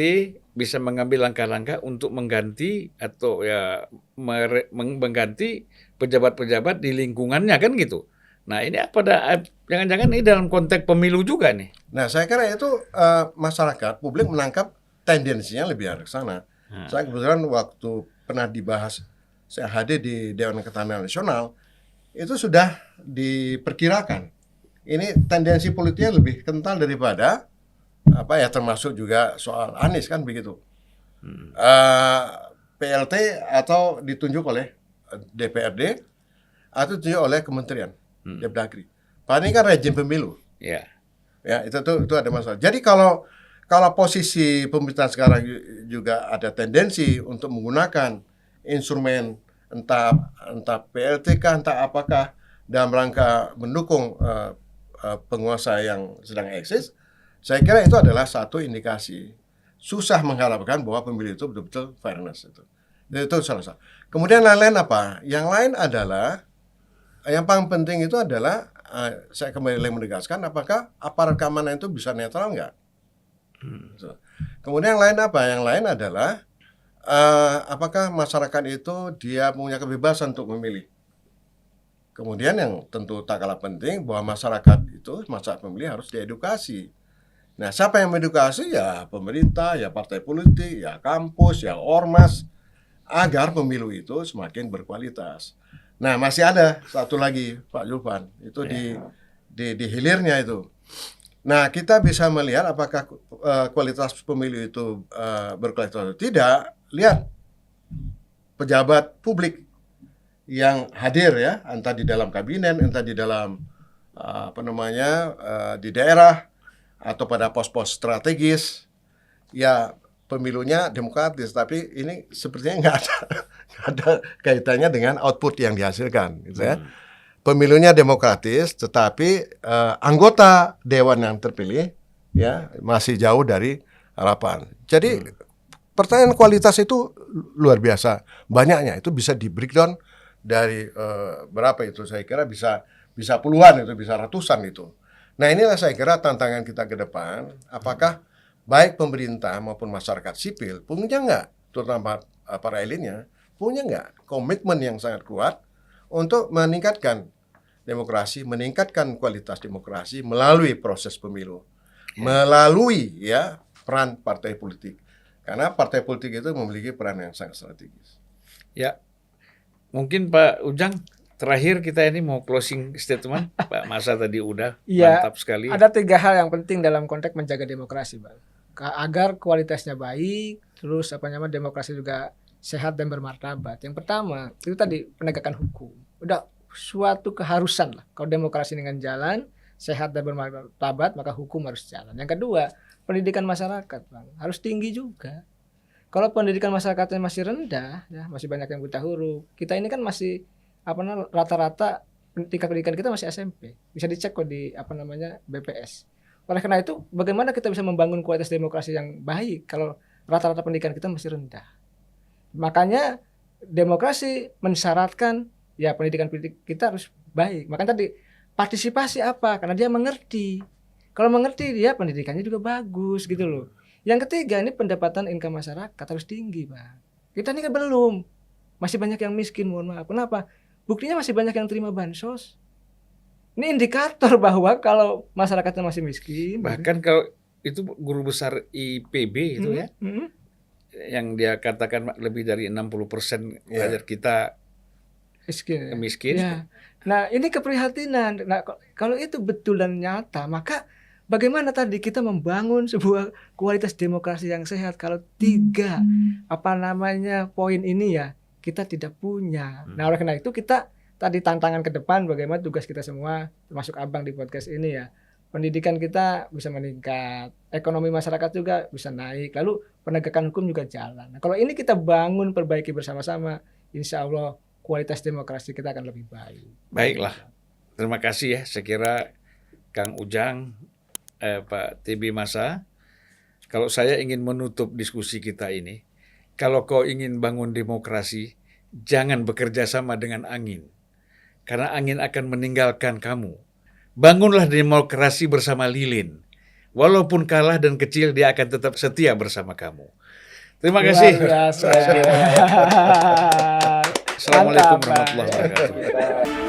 bisa mengambil langkah-langkah untuk mengganti atau ya mengganti pejabat-pejabat di lingkungannya kan gitu. Nah ini jangan-jangan ini dalam konteks pemilu juga nih. Nah saya kira itu masyarakat publik menangkap tendensinya lebih arah ke sana. Saya kebetulan waktu pernah dibahas, saya hadir di Dewan Ketahanan Nasional, itu sudah diperkirakan. Ini tendensi politiknya lebih kental daripada termasuk juga soal Anies kan begitu. PLT atau ditunjuk oleh DPRD atau ditunjuk oleh Kementerian Depdagri. Padahal ini kan rejim pemilu. Ya, itu ada masalah. Jadi kalau posisi pemerintahan sekarang juga ada tendensi untuk menggunakan instrumen entah PLT kah, entah apakah dalam rangka mendukung penguasa yang sedang eksis, saya kira itu adalah satu indikasi susah mengharapkan bahwa pemilu itu betul-betul fairness itu salah satu. Kemudian lain-lain apa? Yang lain adalah yang paling penting itu adalah saya kembali menegaskan apakah aparat keamanan itu bisa netral nggak? Kemudian yang lain apa? Yang lain adalah apakah masyarakat itu dia punya kebebasan untuk memilih? Kemudian yang tentu tak kalah penting bahwa masyarakat pemilih harus diedukasi. Nah, siapa yang mengedukasi? Ya pemerintah, ya partai politik, ya kampus, ya ormas, agar pemilu itu semakin berkualitas. Nah, masih ada satu lagi, Pak Julvan, itu di hilirnya itu. Nah, kita bisa melihat apakah kualitas pemilu itu berkualitas atau tidak. Lihat pejabat publik yang hadir ya, entah di dalam kabinet, entah di dalam di daerah atau pada pos-pos strategis, ya pemilunya demokratis, tapi ini sepertinya nggak ada kaitannya dengan output yang dihasilkan, gitu ya. Pemilunya demokratis, tetapi anggota dewan yang terpilih ya masih jauh dari harapan. Jadi pertanyaan kualitas itu luar biasa banyaknya, itu bisa di breakdown dari berapa itu, saya kira bisa puluhan itu, bisa ratusan itu. Nah inilah saya kira tantangan kita ke depan, apakah baik pemerintah maupun masyarakat sipil punya nggak, terutama para elitnya, punya nggak komitmen yang sangat kuat untuk meningkatkan demokrasi, meningkatkan kualitas demokrasi melalui proses pemilu, melalui ya peran partai politik. Karena partai politik itu memiliki peran yang sangat strategis. Ya, mungkin Pak Ujang, terakhir kita ini mau closing statement. Pak Masa tadi udah mantap sekali. Ada 3 hal yang penting dalam konteks menjaga demokrasi, Bang. Agar kualitasnya baik, terus demokrasi juga sehat dan bermartabat. Yang pertama, itu tadi penegakan hukum. Udah suatu keharusan lah. Kalau demokrasi dengan jalan sehat dan bermartabat, maka hukum harus jalan. Yang kedua, pendidikan masyarakat, Bang, harus tinggi juga. Kalau pendidikan masyarakatnya masih rendah, ya masih banyak yang buta huruf. Kita ini kan masih rata-rata tingkat pendidikan kita masih SMP. Bisa dicek kok di BPS. Oleh karena itu, bagaimana kita bisa membangun kualitas demokrasi yang baik kalau rata-rata pendidikan kita masih rendah? Makanya demokrasi mensyaratkan ya pendidikan kita harus baik. Makanya tadi partisipasi apa? Karena dia mengerti. Kalau mengerti dia pendidikannya juga bagus gitu loh. Yang ketiga ini pendapatan income masyarakat harus tinggi, Bang. Kita ini kan belum. Masih banyak yang miskin, mohon maaf. Kenapa? Buktinya masih banyak yang terima bansos. Ini indikator bahwa kalau masyarakatnya masih miskin. Bahkan kalau itu guru besar IPB itu yang dia katakan lebih dari 60% rakyat kita miskin. Ya. Nah ini keprihatinan. Nah, kalau itu betul dan nyata, maka bagaimana tadi kita membangun sebuah kualitas demokrasi yang sehat kalau 3 poin ini ya kita tidak punya. Nah, oleh karena itu kita tadi tantangan ke depan bagaimana tugas kita semua, termasuk Abang di podcast ini ya. Pendidikan kita bisa meningkat, ekonomi masyarakat juga bisa naik, lalu penegakan hukum juga jalan. Nah, kalau ini kita bangun, perbaiki bersama-sama, insya Allah kualitas demokrasi kita akan lebih baik. Baiklah, terima kasih ya. Saya kira Kang Ujang, Pak TB Masa, kalau saya ingin menutup diskusi kita ini, kalau kau ingin bangun demokrasi, jangan bekerja sama dengan angin, karena angin akan meninggalkan kamu. Bangunlah demokrasi bersama lilin. Walaupun kalah dan kecil, dia akan tetap setia bersama kamu. Terima kasih. Luar biasa. Assalamualaikum Mantap, Pak. warahmatullahi wabarakatuh.